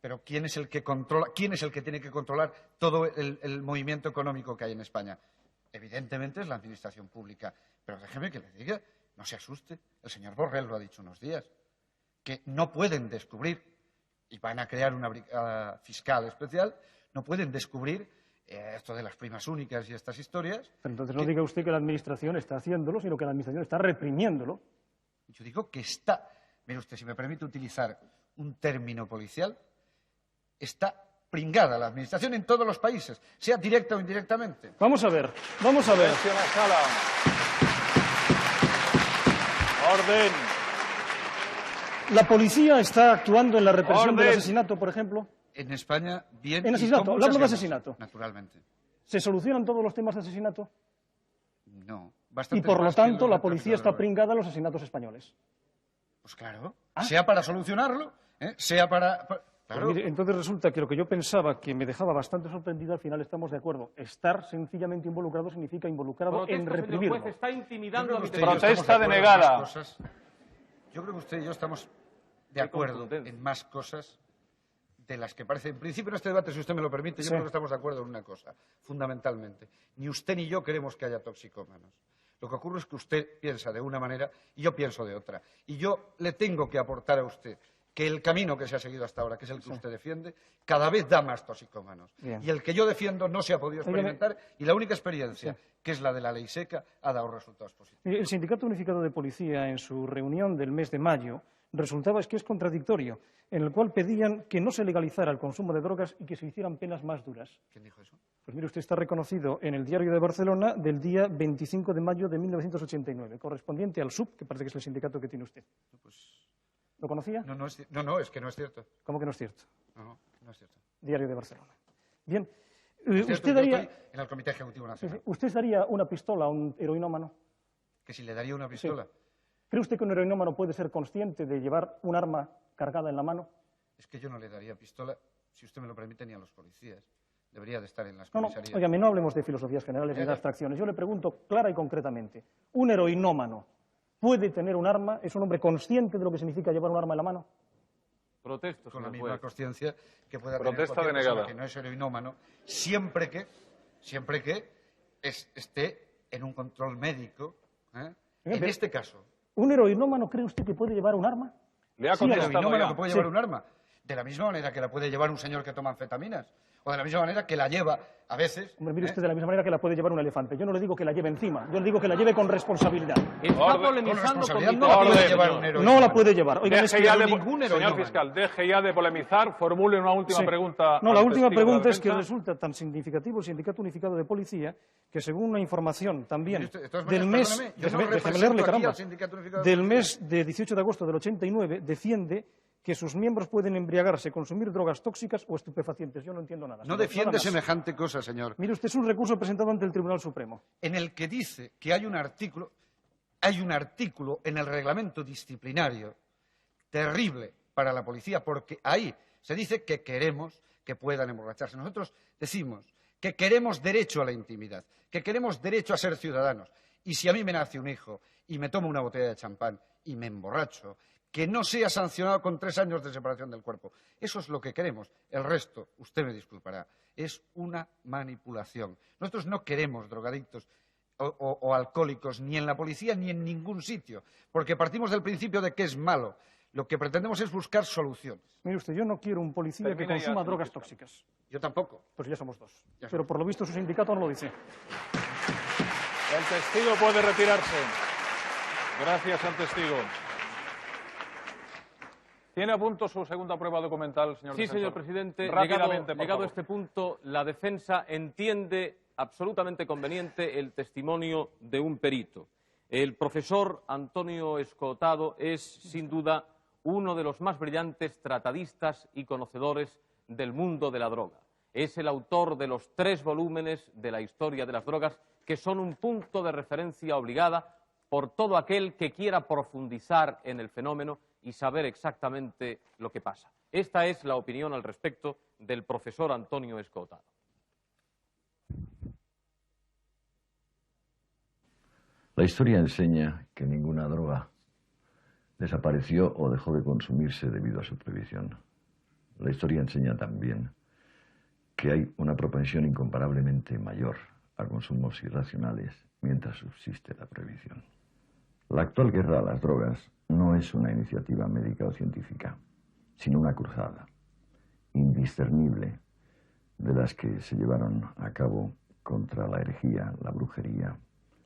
pero ¿quién es el que controla, quién es el que tiene que controlar todo el movimiento económico que hay en España? Evidentemente es la Administración pública. Pero déjeme que le diga, no se asuste. El señor Borrell lo ha dicho unos días, que no pueden descubrir, y van a crear una brigada fiscal especial, no pueden descubrir esto de las primas únicas y estas historias. Pero entonces no diga usted que la Administración está haciéndolo, sino que la Administración está reprimiéndolo. Yo digo que está, mire usted, si me permite utilizar un término policial, está pringada la Administración en todos los países, sea directa o indirectamente. Vamos a ver, vamos a ver. Silencio en la sala. Orden. ¿La policía está actuando en la represión del Orden. asesinato, por ejemplo? En España, bien. En y asesinato, con hablo de muchas asesinato. ganas, naturalmente. ¿Se solucionan todos los temas de asesinato? No. Y bastantes por lo más que tanto los la del policía tráfico de está drogas. pringada a los asesinatos españoles. Pues claro. Sea para solucionarlo, sea para... Pues Claro. mire, entonces resulta que lo que yo pensaba que me dejaba bastante sorprendido, al final estamos de acuerdo. Estar sencillamente involucrado significa involucrado en Protesto, señor reprimirlo. juez, está intimidando a mi Usted y yo testigo. estamos de acuerdo en denegada. más cosas. Yo creo que usted y yo estamos de acuerdo en más cosas de las que parece. En principio, en este debate, si usted me lo permite, yo Sí. creo que estamos de acuerdo en una cosa, fundamentalmente. Ni usted ni yo queremos que haya toxicómanos. Lo que ocurre es que usted piensa de una manera y yo pienso de otra. Y yo le tengo que aportar a usted que el camino que se ha seguido hasta ahora, que es el que usted defiende, cada vez da más toxicómanos. Bien. Y el que yo defiendo no se ha podido Óigame. experimentar y la única experiencia, que es la de la ley seca, ha dado resultados positivos. El Sindicato Unificado de Policía, en su reunión del mes de mayo, resultaba que es contradictorio, en el cual pedían que no se legalizara el consumo de drogas y que se hicieran penas más duras. ¿Quién dijo eso? Pues mire, usted está reconocido en el Diario de Barcelona del día 25 de mayo de 1989, correspondiente al SUB, que parece que es el sindicato que tiene usted. ¿Lo conocía? No, es que no es cierto. ¿Cómo que no es cierto? No es cierto. Diario de Barcelona. Bien. Es cierto, ¿Usted yo daría, estoy en el Comité Ejecutivo Nacional. ¿Usted daría una pistola a un heroinómano? Que si le daría una pistola. ¿Cree usted que un heroinómano puede ser consciente de llevar un arma cargada en la mano? Es que yo no le daría pistola, si usted me lo permite, ni a los policías. Debería de estar en las No, comisarías. óigame, no hablemos de filosofías generales ni de abstracciones. Yo le pregunto clara y concretamente. ¿Un heroinómano puede tener un arma? ¿Es un hombre consciente de lo que significa llevar un arma en la mano? Protesto, con la señor misma juez. consciencia que pueda Protesta tener cualquier persona denegada. que no es heroinómano, siempre que esté en un control médico. En este caso, ¿Un heroinómano cree usted que puede llevar un arma? Le ha ¿un contestado heroinómano ya. que puede llevar un arma? De la misma manera que la puede llevar un señor que toma anfetaminas. O de la misma manera que la lleva a veces. Hombre, mire usted, de la misma manera que la puede llevar un elefante. Yo no le digo que la lleve encima, yo le digo que la lleve con responsabilidad. Está Orden. polemizando con mi responsabilidad no la puede testigo. llevar un heroinómano. No la puede llevar. Oiga, Deje ya de, ningún señor heroinómano. fiscal, deje ya de polemizar, formule una última Sí. pregunta. No, la al última testigo de la pregunta es que defensa. resulta tan significativo el Sindicato Unificado de Policía que según una información también Mire usted, de todas del maneras, mes, perdóneme, yo no déjeme represento leerle, aquí caramba, al Sindicato Unificado de del Policía. mes de 18 de agosto del 89 defiende que sus miembros pueden embriagarse, consumir drogas tóxicas o estupefacientes. Yo no entiendo nada. No Nada defiende más. semejante cosa, señor. Mire usted, es un recurso presentado ante el Tribunal Supremo. En el que dice que hay un artículo en el reglamento disciplinario terrible para la policía, porque ahí se dice que queremos que puedan emborracharse. Nosotros decimos que queremos derecho a la intimidad, que queremos derecho a ser ciudadanos. Y si a mí me nace un hijo y me tomo una botella de champán y me emborracho, que no sea sancionado con 3 años de separación del cuerpo. Eso es lo que queremos. El resto, usted me disculpará, es una manipulación. Nosotros no queremos drogadictos o alcohólicos ni en la policía ni en ningún sitio, porque partimos del principio de que es malo. Lo que pretendemos es buscar soluciones. Mire usted, yo no quiero un policía que Termina ya, consuma señor drogas fiscal. tóxicas. Yo tampoco. Pues ya somos dos. Ya Pero por lo visto su sindicato no lo dice. El testigo puede retirarse. Gracias al testigo. ¿Tiene a punto su segunda prueba documental, señor Sí, defensor? señor presidente. Rápidamente, por Llegado a favor. este punto, la defensa entiende absolutamente conveniente el testimonio de un perito. El profesor Antonio Escotado es, sin duda, uno de los más brillantes tratadistas y conocedores del mundo de la droga. Es el autor de los 3 volúmenes de la historia de las drogas, que son un punto de referencia obligada por todo aquel que quiera profundizar en el fenómeno y saber exactamente lo que pasa. Esta es la opinión al respecto del profesor Antonio Escotado. La historia enseña que ninguna droga desapareció o dejó de consumirse debido a su prohibición. La historia enseña también que hay una propensión incomparablemente mayor a consumos irracionales mientras subsiste la prohibición. La actual guerra a las drogas no es una iniciativa médica o científica, sino una cruzada indiscernible de las que se llevaron a cabo contra la herejía, la brujería,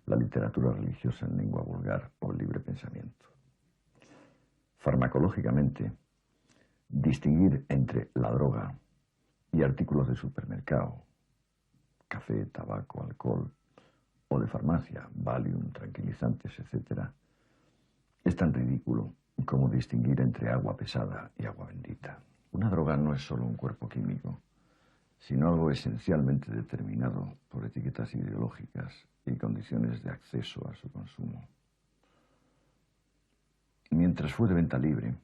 la literatura religiosa en lengua vulgar o el libre pensamiento. Farmacológicamente, distinguir entre la droga y artículos de supermercado, café, tabaco, alcohol, o de farmacia, Valium, tranquilizantes, etc., es tan ridículo como distinguir entre agua pesada y agua bendita. Una droga no es solo un cuerpo químico, sino algo esencialmente determinado por etiquetas ideológicas y condiciones de acceso a su consumo. Mientras fue de venta libre,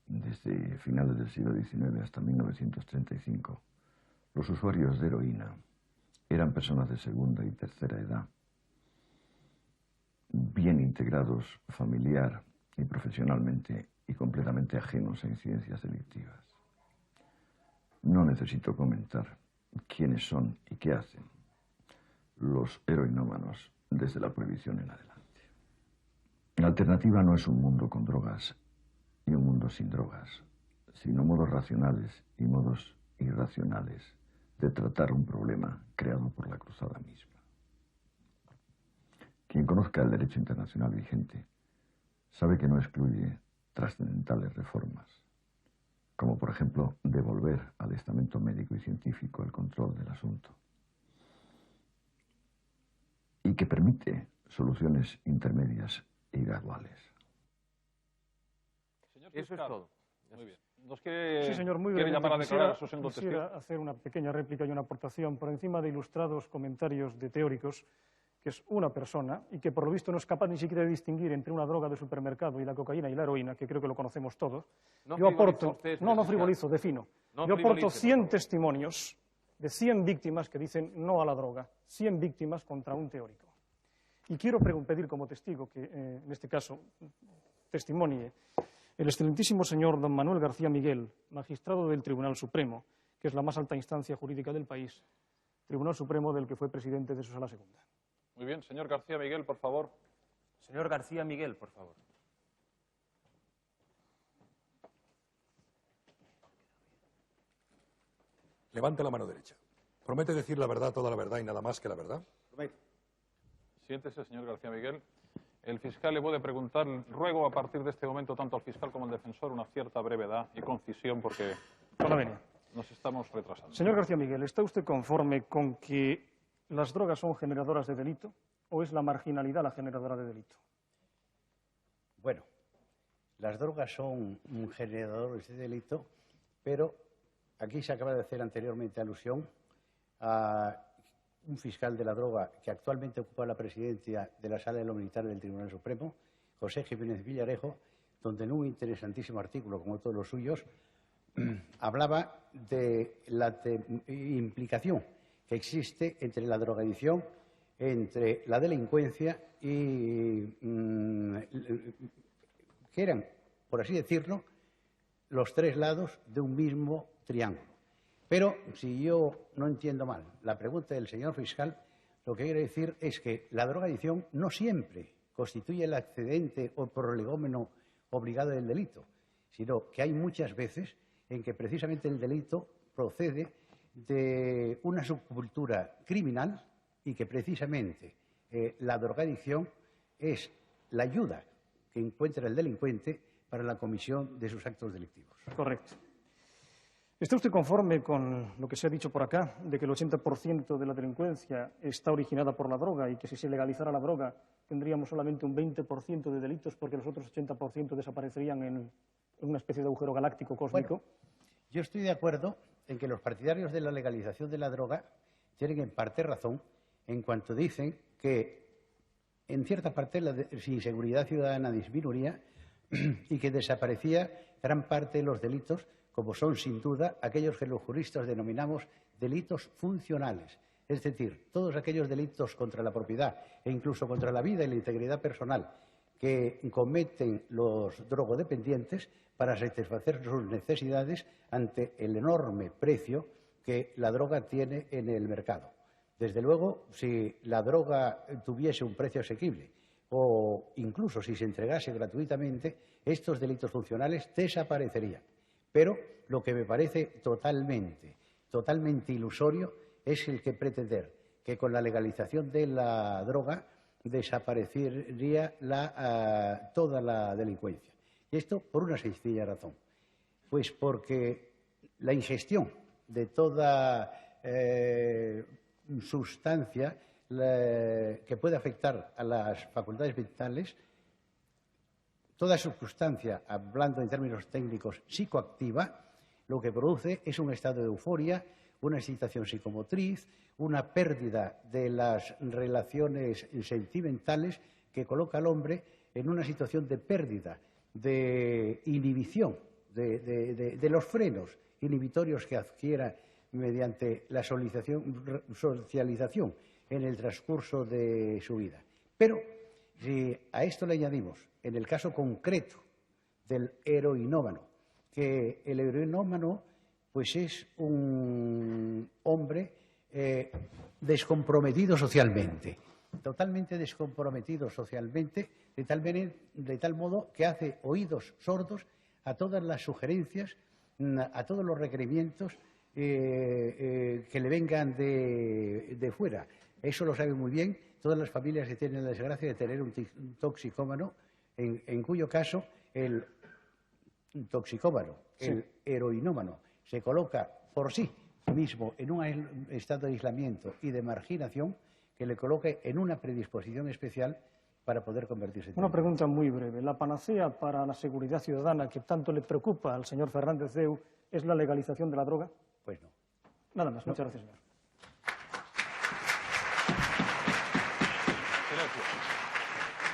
desde finales del siglo XIX hasta 1935, los usuarios de heroína eran personas de segunda y tercera edad, bien integrados familiar y profesionalmente y completamente ajenos a incidencias delictivas. No necesito comentar quiénes son y qué hacen los heroinómanos desde la prohibición en adelante. La alternativa no es un mundo con drogas y un mundo sin drogas, sino modos racionales y modos irracionales de tratar un problema creado por la cruzada misma. Quien conozca el derecho internacional vigente sabe que no excluye trascendentales reformas, como por ejemplo devolver al estamento médico y científico el control del asunto, y que permite soluciones intermedias y graduales. Eso es todo. Muy bien. ¿Nos quiere, Sí, señor, muy quiere brevemente. llamar a declarar a su segundo Quisiera testigo? hacer una pequeña réplica y una aportación por encima de ilustrados comentarios de teóricos, que es una persona y que por lo visto no es capaz ni siquiera de distinguir entre una droga de supermercado y la cocaína y la heroína, que creo que lo conocemos todos. No Yo frivolizo aporto, usted, no señor frivolizo, defino. No Yo aporto frivolice, 100 testimonios de 100 víctimas que dicen no a la droga, 100 víctimas contra un teórico. Y quiero pedir como testigo que, en este caso, testimonie el excelentísimo señor don Manuel García Miguel, magistrado del Tribunal Supremo, que es la más alta instancia jurídica del país, Tribunal Supremo del que fue presidente de su sala segunda. Muy bien, señor García Miguel, por favor. Señor García Miguel, por favor. Levante la mano derecha. ¿Promete decir la verdad, toda la verdad y nada más que la verdad? Siéntese, señor García Miguel. El fiscal le puede preguntar, ruego a partir de este momento tanto al fiscal como al defensor una cierta brevedad y concisión porque nos estamos retrasando. Señor García Miguel, ¿está usted conforme con que las drogas son generadoras de delito o es la marginalidad la generadora de delito? Bueno, las drogas son generadores de delito, pero aquí se acaba de hacer anteriormente alusión a un fiscal de la droga que actualmente ocupa la presidencia de la Sala de lo Militar del Tribunal Supremo, José Jiménez Villarejo, donde en un interesantísimo artículo, como todos los suyos, hablaba de la implicación que existe entre la drogadicción, entre la delincuencia y que eran, por así decirlo, los tres lados de un mismo triángulo. Pero, si yo no entiendo mal la pregunta del señor fiscal, lo que quiere decir es que la drogadicción no siempre constituye el antecedente o prolegómeno obligado del delito, sino que hay muchas veces en que precisamente el delito procede de una subcultura criminal y que precisamente la drogadicción es la ayuda que encuentra el delincuente para la comisión de sus actos delictivos. Correcto. ¿Está usted conforme con lo que se ha dicho por acá, de que el 80% de la delincuencia está originada por la droga y que si se legalizara la droga tendríamos solamente un 20% de delitos porque los otros 80% desaparecerían en una especie de agujero galáctico cósmico? Bueno, yo estoy de acuerdo en que los partidarios de la legalización de la droga tienen en parte razón en cuanto dicen que en cierta parte la inseguridad ciudadana disminuiría y que desaparecía gran parte de los delitos, como son sin duda aquellos que los juristas denominamos delitos funcionales. Es decir, todos aquellos delitos contra la propiedad e incluso contra la vida y la integridad personal que cometen los drogodependientes para satisfacer sus necesidades ante el enorme precio que la droga tiene en el mercado. Desde luego, si la droga tuviese un precio asequible o incluso si se entregase gratuitamente, estos delitos funcionales desaparecerían. Pero lo que me parece totalmente ilusorio es el que pretender que con la legalización de la droga desaparecería toda la delincuencia. Y esto por una sencilla razón. Pues porque la ingestión de toda sustancia que puede afectar a las facultades mentales, toda sustancia, hablando en términos técnicos, psicoactiva, lo que produce es un estado de euforia, una excitación psicomotriz, una pérdida de las relaciones sentimentales que coloca al hombre en una situación de pérdida, de inhibición, de los frenos inhibitorios que adquiera mediante la socialización en el transcurso de su vida. Pero si a esto le añadimos, en el caso concreto del heroinómano, que el heroinómano pues es un hombre descomprometido socialmente, totalmente descomprometido socialmente, de tal modo que hace oídos sordos a todas las sugerencias, a todos los requerimientos que le vengan de fuera. Eso lo saben muy bien todas las familias que tienen la desgracia de tener un toxicómano, en cuyo caso el toxicómano, el heroinómano, se coloca por sí mismo en un estado de aislamiento y de marginación que le coloque en una predisposición especial para poder convertirse en... Una pregunta muy breve. ¿La panacea para la seguridad ciudadana que tanto le preocupa al señor Fernández Deu es la legalización de la droga? Pues no. Nada más. Muchas gracias, señor.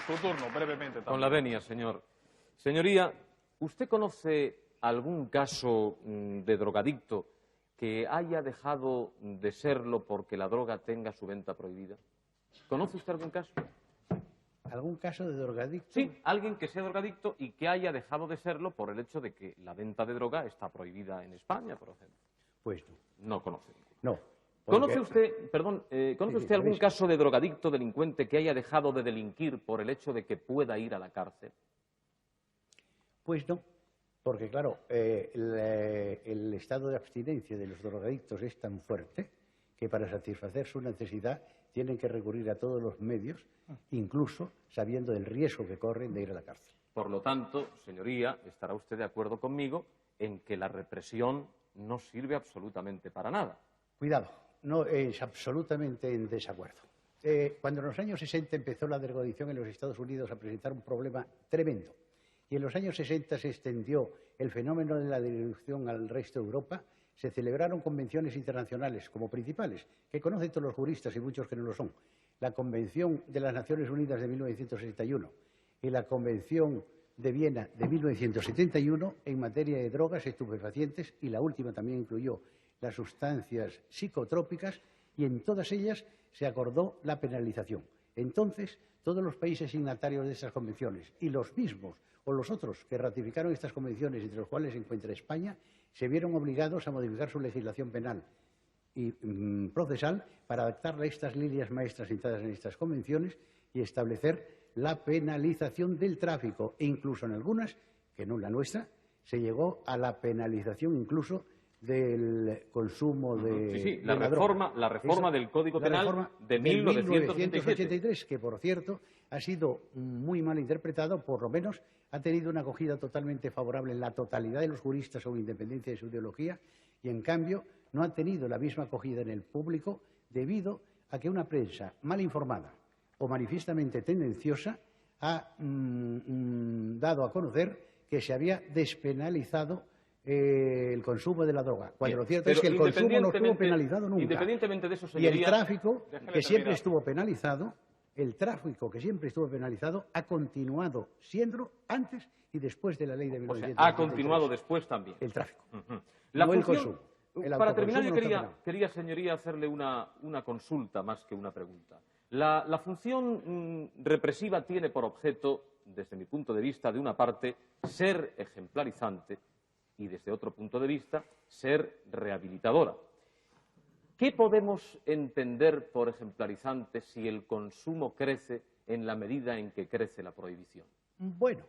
Su turno, brevemente. También. Con la venia, señor. Señoría, ¿usted conoce algún caso de drogadicto que haya dejado de serlo porque la droga tenga su venta prohibida? ¿Conoce usted algún caso? ¿Algún caso de drogadicto? Sí, alguien que sea drogadicto y que haya dejado de serlo por el hecho de que la venta de droga está prohibida en España, por ejemplo. Pues no. No conoce. No. ¿Conoce usted algún caso de drogadicto, delincuente, que haya dejado de delinquir por el hecho de que pueda ir a la cárcel? Pues no, porque claro, el estado de abstinencia de los drogadictos es tan fuerte que para satisfacer su necesidad tienen que recurrir a todos los medios, incluso sabiendo el riesgo que corren de ir a la cárcel. Por lo tanto, señoría, estará usted de acuerdo conmigo en que la represión no sirve absolutamente para nada. Cuidado, no es absolutamente en desacuerdo. Cuando en los años 60 empezó la drogadicción en los Estados Unidos a presentar un problema tremendo, y en los años 60 se extendió el fenómeno de la drogadicción al resto de Europa, se celebraron convenciones internacionales como principales, que conocen todos los juristas y muchos que no lo son. La Convención de las Naciones Unidas de 1961 y la Convención de Viena de 1971 en materia de drogas, estupefacientes, y la última también incluyó las sustancias psicotrópicas, y en todas ellas se acordó la penalización. Entonces, todos los países signatarios de estas convenciones y los mismos o los otros que ratificaron estas convenciones, entre los cuales se encuentra España, se vieron obligados a modificar su legislación penal y procesal para adaptarla a estas líneas maestras citadas en estas convenciones y establecer la penalización del tráfico, e incluso en algunas, que no la nuestra, se llegó a la penalización incluso del consumo de la reforma del Código Penal de 1983, que por cierto ha sido muy mal interpretado, por lo menos ha tenido una acogida totalmente favorable en la totalidad de los juristas con independencia de su ideología, y en cambio no ha tenido la misma acogida en el público debido a que una prensa mal informada o manifiestamente tendenciosa ha dado a conocer que se había despenalizado el consumo de la droga, cuando lo cierto es que el consumo no estuvo penalizado nunca. Independientemente de eso, señoría, y el tráfico, que siempre estuvo penalizado, el tráfico, que siempre estuvo penalizado, ha continuado siendo antes y después de la ley de 1973. Ha continuado después también. El tráfico. La no función, el consumo. Para terminar, yo quería, señoría, hacerle una consulta más que una pregunta. La función represiva tiene por objeto, desde mi punto de vista, de una parte, ser ejemplarizante y, desde otro punto de vista, ser rehabilitadora. ¿Qué podemos entender por ejemplarizante si el consumo crece en la medida en que crece la prohibición? Bueno,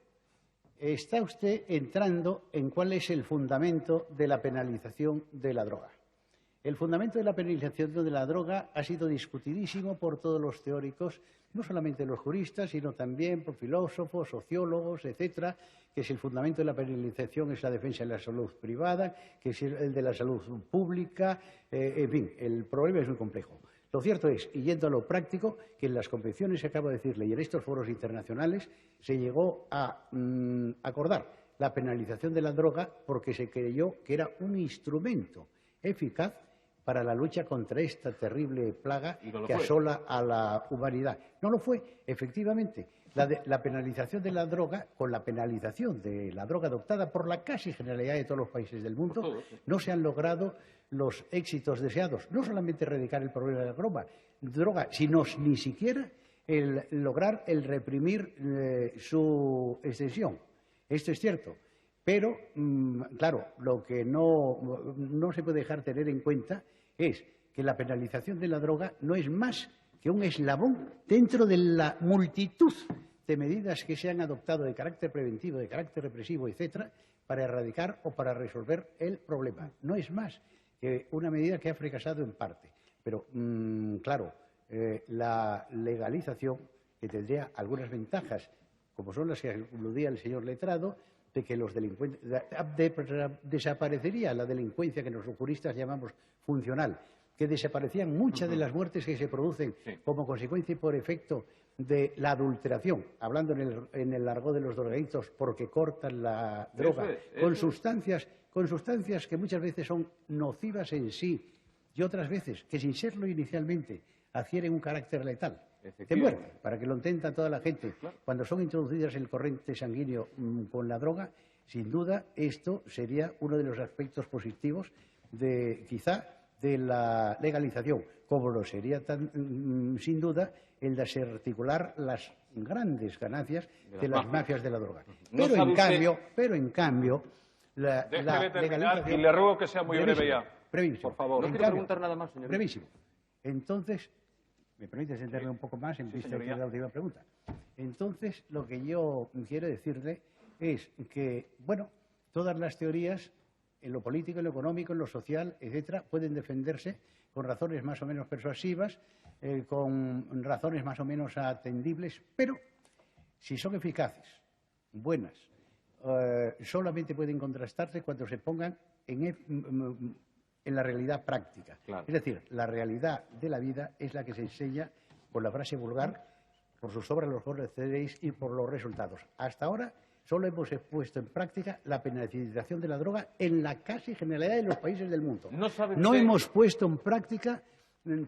está usted entrando en cuál es el fundamento de la penalización de la droga. El fundamento de la penalización de la droga ha sido discutidísimo por todos los teóricos, no solamente los juristas, sino también por filósofos, sociólogos, etcétera, que si el fundamento de la penalización es la defensa de la salud privada, que si el de la salud pública, en fin, el problema es muy complejo. Lo cierto es, y yendo a lo práctico, que en las convenciones, acabo de decirle, y en estos foros internacionales, se llegó a acordar la penalización de la droga porque se creyó que era un instrumento eficaz para la lucha contra esta terrible plaga que asola a la humanidad. No lo fue, efectivamente. La penalización de la droga, con la penalización de la droga adoptada por la casi generalidad de todos los países del mundo, no se han logrado los éxitos deseados. No solamente erradicar el problema de la droga, sino ni siquiera lograr el reprimir su extensión. Esto es cierto. Pero, claro, lo que no se puede dejar tener en cuenta es que la penalización de la droga no es más que un eslabón dentro de la multitud de medidas que se han adoptado de carácter preventivo, de carácter represivo, etcétera, para erradicar o para resolver el problema. No es más que una medida que ha fracasado en parte. Pero, claro, la legalización, que tendría algunas ventajas, como son las que aludía el señor letrado, de que los delincuentes desaparecería la delincuencia que los juristas llamamos funcional, que desaparecían muchas de las muertes que se producen como consecuencia y por efecto de la adulteración, hablando en el argot de los drogadictos, porque cortan la droga con sustancias que muchas veces son nocivas en sí y otras veces que sin serlo inicialmente adquieren un carácter letal. De muerte, para que lo entienda toda la gente. Cuando son introducidas en el corriente sanguíneo con la droga, sin duda esto sería uno de los aspectos positivos quizá de la legalización, como lo sería sin duda el de desarticular las grandes ganancias de las mafias de la droga. Pero en cambio, la legalización... Y le ruego que sea muy breve ya. Brevísimo. Por favor. No quiero preguntar nada más, señor. Brevísimo. Entonces, ¿me permite extenderme un poco más en vista de la última pregunta? Entonces, lo que yo quiero decirle es que, bueno, todas las teorías, en lo político, en lo económico, en lo social, etcétera, pueden defenderse con razones más o menos persuasivas, con razones más o menos atendibles, pero si son eficaces, buenas, solamente pueden contrastarse cuando se pongan en la realidad práctica. Claro. Es decir, la realidad de la vida es la que se enseña por la frase vulgar, por sus obras los conoceréis y por los resultados. Hasta ahora solo hemos puesto en práctica la penalización de la droga en la casi generalidad de los países del mundo. No hemos puesto en práctica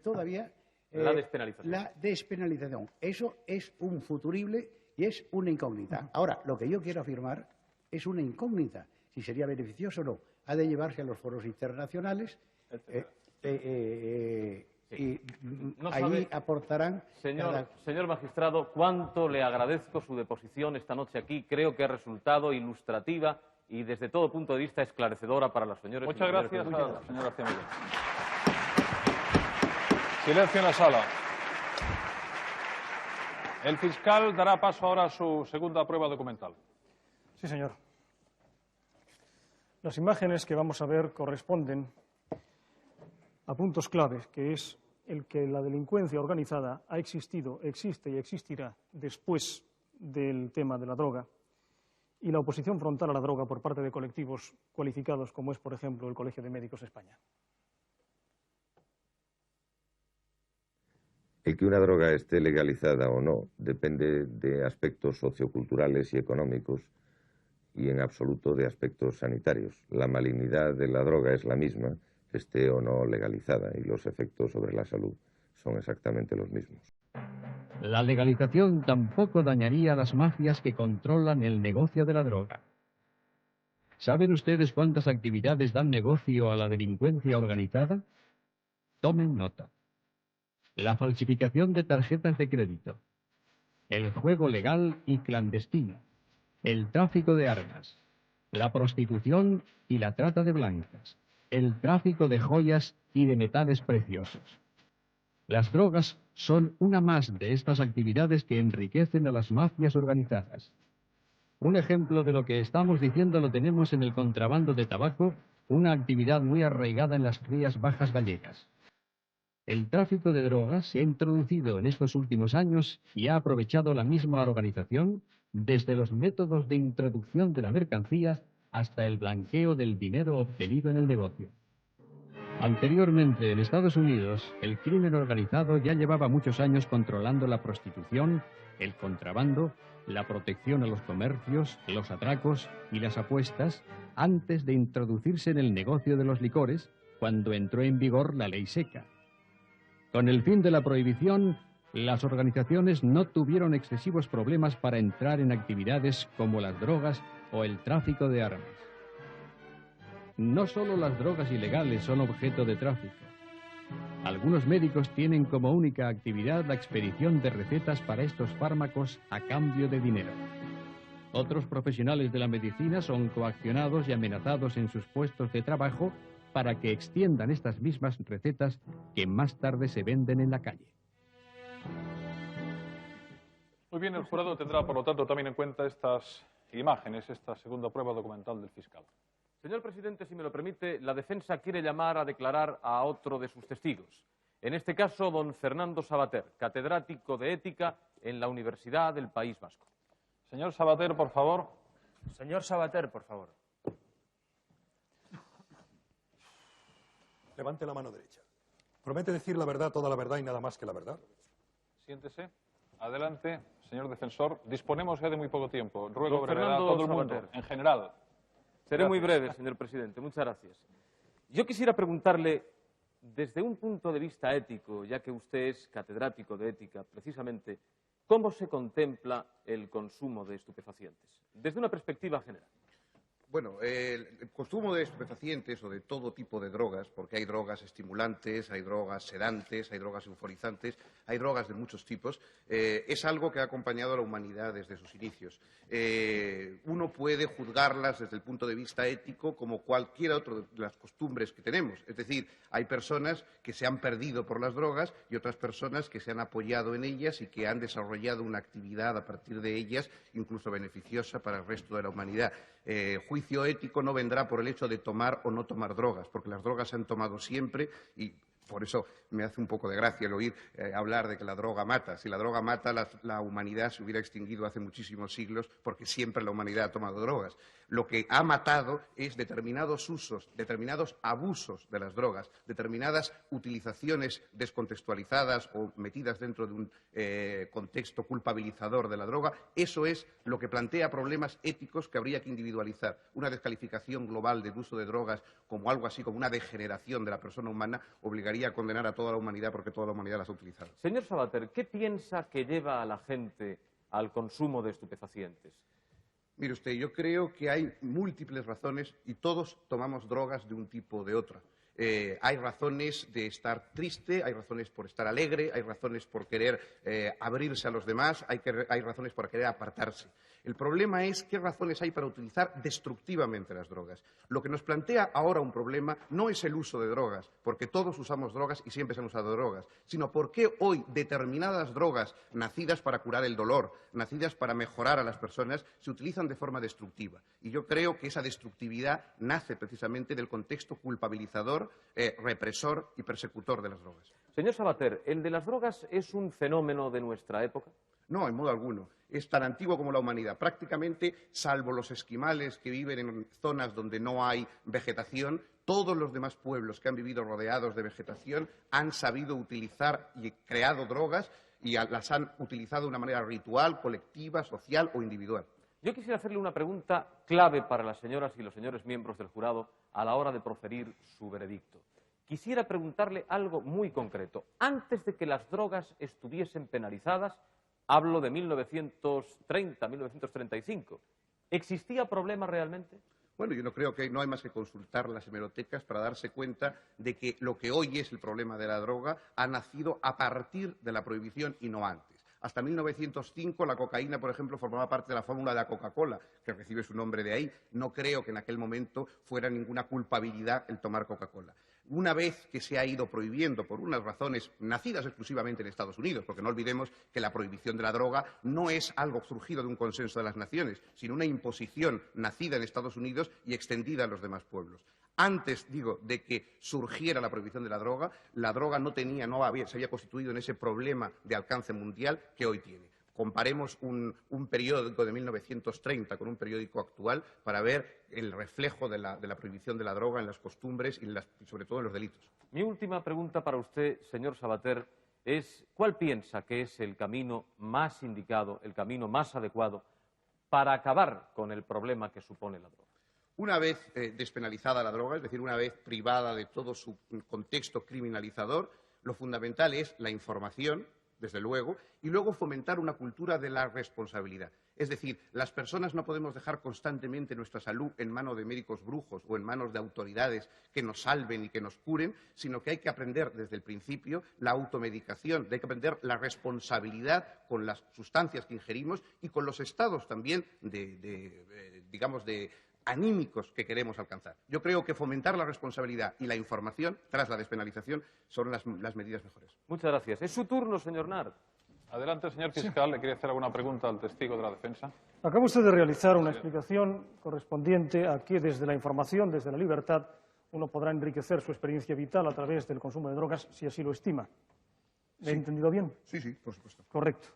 todavía la despenalización. Eso es un futurible y es una incógnita. Ahora, lo que yo quiero afirmar es una incógnita, si sería beneficioso o no. Ha de llevarse a los foros internacionales y allí aportarán... Señor magistrado, cuánto le agradezco su deposición esta noche aquí. Creo que ha resultado ilustrativa y desde todo punto de vista esclarecedora para los señores. Muchas gracias, señor García Miguel. Silencio en la sala. El fiscal dará paso ahora a su segunda prueba documental. Sí, señor. Las imágenes que vamos a ver corresponden a puntos claves, que es el que la delincuencia organizada ha existido, existe y existirá después del tema de la droga, y la oposición frontal a la droga por parte de colectivos cualificados, como es, por ejemplo, el Colegio de Médicos de España. El que una droga esté legalizada o no depende de aspectos socioculturales y económicos y en absoluto de aspectos sanitarios. La malignidad de la droga es la misma, esté o no legalizada, y los efectos sobre la salud son exactamente los mismos. La legalización tampoco dañaría a las mafias que controlan el negocio de la droga. ¿Saben ustedes cuántas actividades dan negocio a la delincuencia organizada? Tomen nota. La falsificación de tarjetas de crédito, el juego legal y clandestino, el tráfico de armas, la prostitución y la trata de blancas, el tráfico de joyas y de metales preciosos. Las drogas son una más de estas actividades que enriquecen a las mafias organizadas. Un ejemplo de lo que estamos diciendo lo tenemos en el contrabando de tabaco, una actividad muy arraigada en las Rías Bajas gallegas. El tráfico de drogas se ha introducido en estos últimos años y ha aprovechado la misma organización desde los métodos de introducción de la mercancía hasta el blanqueo del dinero obtenido en el negocio. Anteriormente, en Estados Unidos, el crimen organizado ya llevaba muchos años controlando la prostitución, el contrabando, la protección a los comercios, los atracos y las apuestas antes de introducirse en el negocio de los licores, cuando entró en vigor la ley seca. Con el fin de la prohibición, las organizaciones no tuvieron excesivos problemas para entrar en actividades como las drogas o el tráfico de armas. No solo las drogas ilegales son objeto de tráfico. Algunos médicos tienen como única actividad la expedición de recetas para estos fármacos a cambio de dinero. Otros profesionales de la medicina son coaccionados y amenazados en sus puestos de trabajo para que extiendan estas mismas recetas que más tarde se venden en la calle. Muy bien, el jurado tendrá, por lo tanto, también en cuenta estas imágenes, esta segunda prueba documental del fiscal. Señor presidente, si me lo permite, la defensa quiere llamar a declarar a otro de sus testigos. En este caso, don Fernando Sabater, catedrático de Ética en la Universidad del País Vasco. Señor Sabater, por favor. Señor Sabater, por favor. Levante la mano derecha. ¿Promete decir la verdad, toda la verdad y nada más que la verdad? Siéntese. Adelante, señor defensor. Disponemos ya de muy poco tiempo. Ruego Don brevedad a Fernando todo el mundo, Sabater. en general. Seré muy Gracias. breve, señor presidente. Muchas gracias. Yo quisiera preguntarle, desde un punto de vista ético, ya que usted es catedrático de ética, precisamente, ¿cómo se contempla el consumo de estupefacientes? Desde una perspectiva general. Bueno, el consumo de estupefacientes o de todo tipo de drogas, porque hay drogas estimulantes, hay drogas sedantes, hay drogas euforizantes, hay drogas de muchos tipos, es algo que ha acompañado a la humanidad desde sus inicios. Uno puede juzgarlas desde el punto de vista ético como cualquier otro de las costumbres que tenemos. Es decir, hay personas que se han perdido por las drogas y otras personas que se han apoyado en ellas y que han desarrollado una actividad a partir de ellas, incluso beneficiosa para el resto de la humanidad. Juicio ético no vendrá por el hecho de tomar o no tomar drogas, porque las drogas se han tomado siempre y por eso me hace un poco de gracia el oír hablar de que la droga mata. Si la droga mata, la humanidad se hubiera extinguido hace muchísimos siglos porque siempre la humanidad ha tomado drogas. Lo que ha matado es determinados usos, determinados abusos de las drogas, determinadas utilizaciones descontextualizadas o metidas dentro de un contexto culpabilizador de la droga. Eso es lo que plantea problemas éticos que habría que individualizar. Una descalificación global del uso de drogas como algo así como una degeneración de la persona humana obligaría a condenar a toda la humanidad porque toda la humanidad las ha utilizado. Señor Sabater, ¿qué piensa que lleva a la gente al consumo de estupefacientes? Mire usted, yo creo que hay múltiples razones y todos tomamos drogas de un tipo o de otra. Hay razones de estar triste, hay razones por estar alegre, hay razones por querer abrirse a los demás, hay razones por querer apartarse. El problema es qué razones hay para utilizar destructivamente las drogas. Lo que nos plantea ahora un problema no es el uso de drogas, porque todos usamos drogas y siempre se han usado drogas, sino por qué hoy determinadas drogas nacidas para curar el dolor, nacidas para mejorar a las personas, se utilizan de forma destructiva. Y yo creo que esa destructividad nace precisamente del contexto culpabilizador, represor y persecutor de las drogas. Señor Sabater, ¿el de las drogas es un fenómeno de nuestra época? No, en modo alguno. Es tan antiguo como la humanidad. Prácticamente, salvo los esquimales que viven en zonas donde no hay vegetación, todos los demás pueblos que han vivido rodeados de vegetación han sabido utilizar y creado drogas y las han utilizado de una manera ritual, colectiva, social o individual. Yo quisiera hacerle una pregunta clave para las señoras y los señores miembros del jurado a la hora de proferir su veredicto. quisiera preguntarle algo muy concreto. Antes de que las drogas estuviesen penalizadas, hablo de 1930, 1935, ¿existía problema realmente? Bueno, yo no creo que no hay más que consultar las hemerotecas para darse cuenta de que lo que hoy es el problema de la droga ha nacido a partir de la prohibición y no antes. Hasta 1905 la cocaína, por ejemplo, formaba parte de la fórmula de la Coca-Cola, que recibe su nombre de ahí. No creo que en aquel momento fuera ninguna culpabilidad el tomar Coca-Cola. Una vez que se ha ido prohibiendo por unas razones nacidas exclusivamente en Estados Unidos, porque no olvidemos que la prohibición de la droga no es algo surgido de un consenso de las naciones, sino una imposición nacida en Estados Unidos y extendida a los demás pueblos. Antes, digo, de que surgiera la prohibición de la droga no se había constituido en ese problema de alcance mundial que hoy tiene. Comparemos un periódico de 1930 con un periódico actual para ver el reflejo de la prohibición de la droga en las costumbres y sobre todo en los delitos. Mi última pregunta para usted, señor Sabater, es ¿cuál piensa que es el camino más indicado, el camino más adecuado para acabar con el problema que supone la droga? Una vez despenalizada la droga, es decir, una vez privada de todo su contexto criminalizador, lo fundamental es la información, desde luego, y luego fomentar una cultura de la responsabilidad. Es decir, las personas no podemos dejar constantemente nuestra salud en manos de médicos brujos o en manos de autoridades que nos salven y que nos curen, sino que hay que aprender desde el principio la automedicación, hay que aprender la responsabilidad con las sustancias que ingerimos y con los estados también de anímicos que queremos alcanzar. Yo creo que fomentar la responsabilidad y la información tras la despenalización son las medidas mejores. Muchas gracias. Es su turno, señor Nart. Adelante, señor fiscal. Sí. ¿Le quería hacer alguna pregunta al testigo de la defensa? Acaba usted de realizar una explicación correspondiente a que desde la información, desde la libertad, uno podrá enriquecer su experiencia vital a través del consumo de drogas, si así lo estima. ¿Me he entendido bien? Sí, sí, por supuesto. Correcto.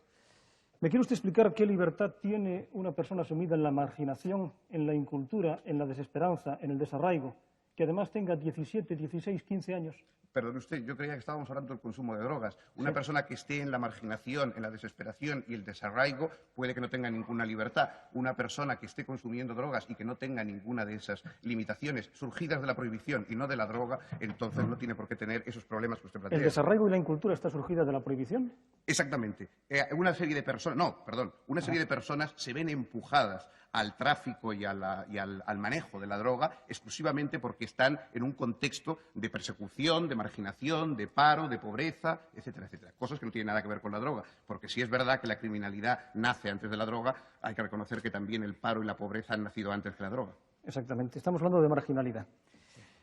¿Me quiere usted explicar qué libertad tiene una persona sumida en la marginación, en la incultura, en la desesperanza, en el desarraigo, que además tenga 17, 16, 15 años? Perdón usted, yo creía que estábamos hablando del consumo de drogas. Una persona que esté en la marginación, en la desesperación y el desarraigo puede que no tenga ninguna libertad. Una persona que esté consumiendo drogas y que no tenga ninguna de esas limitaciones surgidas de la prohibición y no de la droga, entonces no tiene por qué tener esos problemas que usted plantea. ¿El desarraigo y la incultura está surgida de la prohibición? Exactamente. Una serie de personas se ven empujadas al tráfico y al manejo de la droga exclusivamente porque están en un contexto de persecución, de marginación, de paro, de pobreza, etcétera, etcétera. Cosas que no tienen nada que ver con la droga, porque si es verdad que la criminalidad nace antes de la droga, hay que reconocer que también el paro y la pobreza han nacido antes que la droga. Exactamente. Estamos hablando de marginalidad.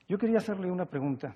Yo quería hacerle una pregunta.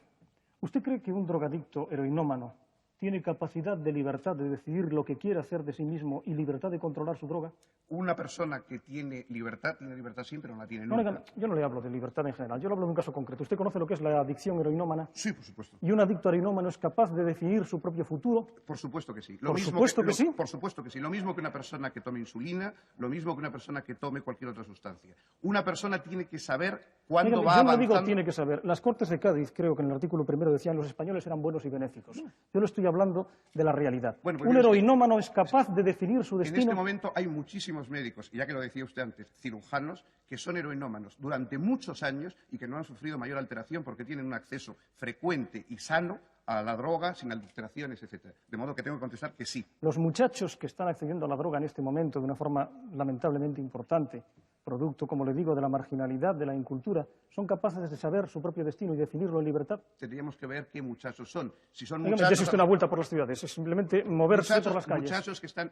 ¿Usted cree que un drogadicto heroinómano tiene capacidad de libertad de decidir lo que quiere hacer de sí mismo y libertad de controlar su droga? Una persona que tiene libertad siempre, no la tiene nunca. No, yo no le hablo de libertad en general, yo le hablo de un caso concreto. ¿Usted conoce lo que es la adicción heroinómana? Sí, por supuesto. ¿Y un adicto heroinómano es capaz de definir su propio futuro? Por supuesto que sí. ¿Por supuesto que sí? Por supuesto que sí. Lo mismo que una persona que tome insulina, lo mismo que una persona que tome cualquier otra sustancia. Una persona tiene que saber cuándo va avanzando. Yo no digo tiene que saber. Las Cortes de Cádiz, creo que en el artículo primero decían los españoles eran buenos y benéficos. Yo le estoy hablando de la realidad. Bueno, pues un heroinómano es capaz de definir su destino. En este momento hay muchísimos médicos, y ya que lo decía usted antes, cirujanos, que son heroinómanos durante muchos años y que no han sufrido mayor alteración porque tienen un acceso frecuente y sano a la droga, sin alteraciones, etcétera. De modo que tengo que contestar que sí. Los muchachos que están accediendo a la droga en este momento de una forma lamentablemente importante, producto, como le digo, de la marginalidad, de la incultura, ¿son capaces de saber su propio destino y definirlo en libertad? Tendríamos que ver qué muchachos son. Si son muchachos... Dese usted una vuelta por las ciudades, es simplemente moverse por las calles.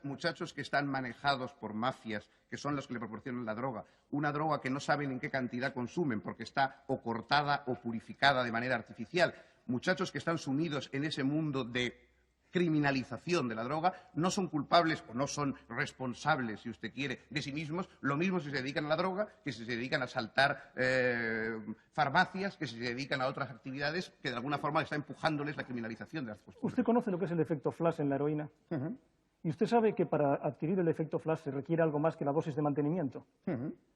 Muchachos que están manejados por mafias, que son los que le proporcionan la droga. Una droga que no saben en qué cantidad consumen, porque está o cortada o purificada de manera artificial. Muchachos que están sumidos en ese mundo de criminalización de la droga, no son culpables o no son responsables, si usted quiere, de sí mismos, lo mismo si se dedican a la droga, que si se dedican a asaltar farmacias, que si se dedican a otras actividades que de alguna forma está empujándoles la criminalización de las costumbres. ¿Usted conoce lo que es el efecto flash en la heroína? Y usted sabe que para adquirir el efecto flash se requiere algo más que la dosis de mantenimiento.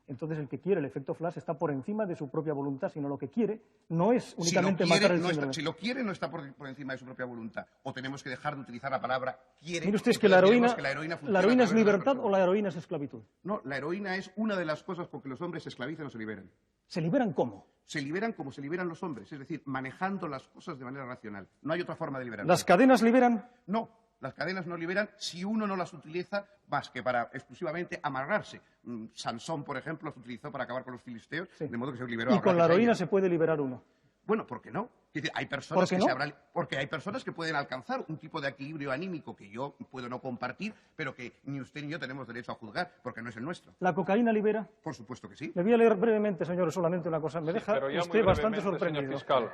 Entonces, el que quiere el efecto flash está por encima de su propia voluntad, sino lo que quiere no es únicamente matar el síndrome. Si lo quiere, no está por encima de su propia voluntad. O tenemos que dejar de utilizar la palabra quiere. Mire usted, es que la heroína es funcione libertad o la heroína es esclavitud. No, la heroína es una de las cosas por que los hombres se esclavizan o se liberan. ¿Se liberan cómo? Se liberan como se liberan los hombres, es decir, manejando las cosas de manera racional. No hay otra forma de liberarse. ¿Las cadenas liberan? No. Las cadenas no liberan si uno no las utiliza más que para exclusivamente amarrarse. Sansón, por ejemplo, las utilizó para acabar con los filisteos, de modo que se liberó. Y con la heroína se puede liberar uno. Bueno, ¿por qué no? Es decir, hay personas porque hay personas que pueden alcanzar un tipo de equilibrio anímico que yo puedo no compartir, pero que ni usted ni yo tenemos derecho a juzgar, porque no es el nuestro. ¿La cocaína libera? Por supuesto que sí. Le voy a leer brevemente, señores, solamente una cosa. Me deja usted bastante sorprendido. Señor fiscal.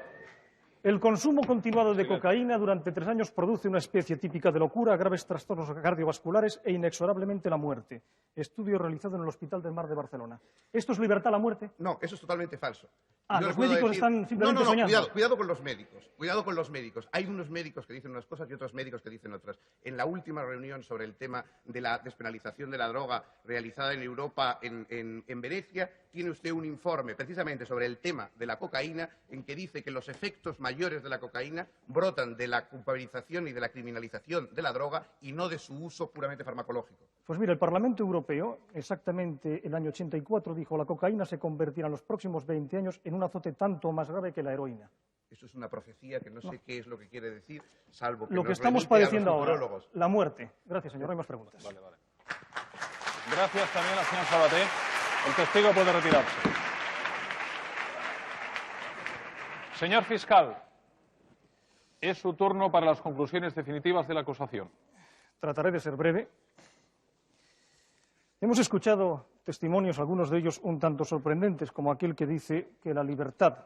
El consumo continuado de cocaína durante 3 años produce una especie típica de locura, graves trastornos cardiovasculares e inexorablemente la muerte. Estudio realizado en el Hospital del Mar de Barcelona. ¿Esto es libertad a la muerte? No, eso es totalmente falso. Los médicos están simplemente soñando. Cuidado con los médicos. Cuidado con los médicos. Hay unos médicos que dicen unas cosas y otros médicos que dicen otras. En la última reunión sobre el tema de la despenalización de la droga realizada en Europa, en Venecia, tiene usted un informe precisamente sobre el tema de la cocaína en que dice que los efectos mayores de la cocaína brotan de la culpabilización y de la criminalización de la droga y no de su uso puramente farmacológico. Pues mira, el Parlamento Europeo, exactamente el año 84, dijo la cocaína se convertirá en los próximos 20 años en un azote tanto más grave que la heroína. Eso es una profecía que no sé qué es lo que quiere decir, salvo que lo que nos estamos remite padeciendo a los ahora, futurólogos. la muerte. Gracias, señor. No hay más preguntas. Vale. Gracias también al señor Sabaté. El testigo puede retirarse. Señor fiscal, es su turno para las conclusiones definitivas de la acusación. Trataré de ser breve. Hemos escuchado testimonios, algunos de ellos un tanto sorprendentes, como aquel que dice que la libertad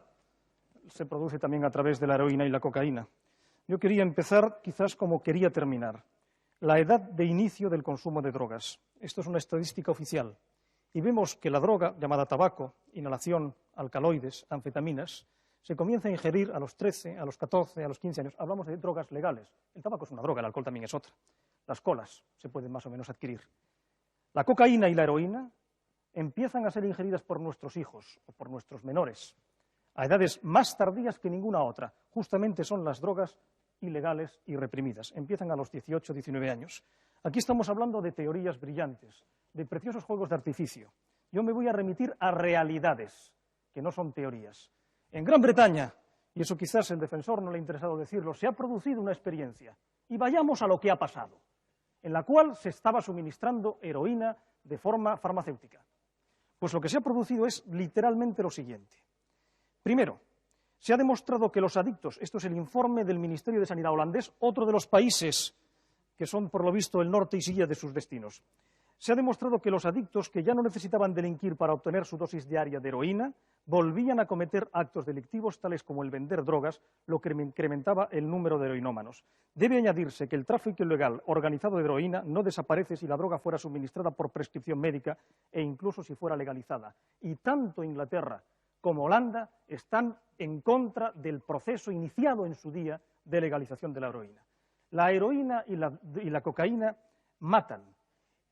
se produce también a través de la heroína y la cocaína. Yo quería empezar quizás como quería terminar. La edad de inicio del consumo de drogas. Esto es una estadística oficial. Y vemos que la droga, llamada tabaco, inhalación, alcaloides, anfetaminas, se comienza a ingerir a los 13, a los 14, a los 15 años. Hablamos de drogas legales. El tabaco es una droga, el alcohol también es otra. Las colas se pueden más o menos adquirir. La cocaína y la heroína empiezan a ser ingeridas por nuestros hijos o por nuestros menores a edades más tardías que ninguna otra. Justamente son las drogas ilegales y reprimidas. Empiezan a los 18, 19 años. Aquí estamos hablando de teorías brillantes, de preciosos juegos de artificio. Yo me voy a remitir a realidades, que no son teorías. En Gran Bretaña, y eso quizás el defensor no le ha interesado decirlo, se ha producido una experiencia, y vayamos a lo que ha pasado, en la cual se estaba suministrando heroína de forma farmacéutica. Pues lo que se ha producido es literalmente lo siguiente. Primero, se ha demostrado que los adictos, esto es el informe del Ministerio de Sanidad holandés, otro de los países que son, por lo visto, el norte y silla de sus destinos. Se ha demostrado que los adictos que ya no necesitaban delinquir para obtener su dosis diaria de heroína, volvían a cometer actos delictivos tales como el vender drogas, lo que incrementaba el número de heroinómanos. Debe añadirse que el tráfico ilegal organizado de heroína no desaparece si la droga fuera suministrada por prescripción médica e incluso si fuera legalizada. Y tanto Inglaterra como Holanda están en contra del proceso iniciado en su día de legalización de la heroína. La heroína y la cocaína matan.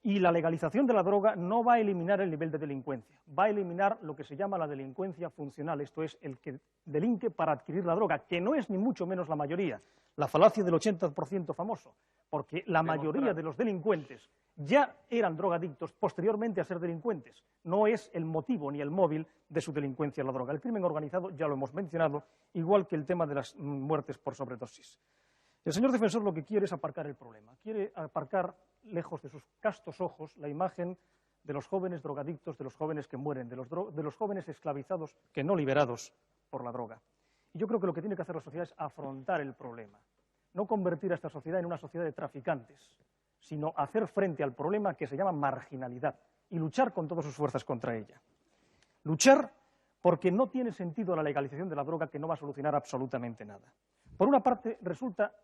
Y la legalización de la droga no va a eliminar el nivel de delincuencia, va a eliminar lo que se llama la delincuencia funcional, esto es, el que delinque para adquirir la droga, que no es ni mucho menos la mayoría, la falacia del 80% famoso, porque la mayoría de los delincuentes ya eran drogadictos posteriormente a ser delincuentes, no es el motivo ni el móvil de su delincuencia la droga. El crimen organizado, ya lo hemos mencionado, igual que el tema de las muertes por sobredosis. El señor defensor lo que quiere es aparcar el problema, quiere aparcar lejos de sus castos ojos la imagen de los jóvenes drogadictos, de los jóvenes que mueren, de los jóvenes esclavizados que no liberados por la droga. Y yo creo que lo que tiene que hacer la sociedad es afrontar el problema, no convertir a esta sociedad en una sociedad de traficantes, sino hacer frente al problema que se llama marginalidad y luchar con todas sus fuerzas contra ella. Luchar porque no tiene sentido la legalización de la droga, que no va a solucionar absolutamente nada. Por una parte, resulta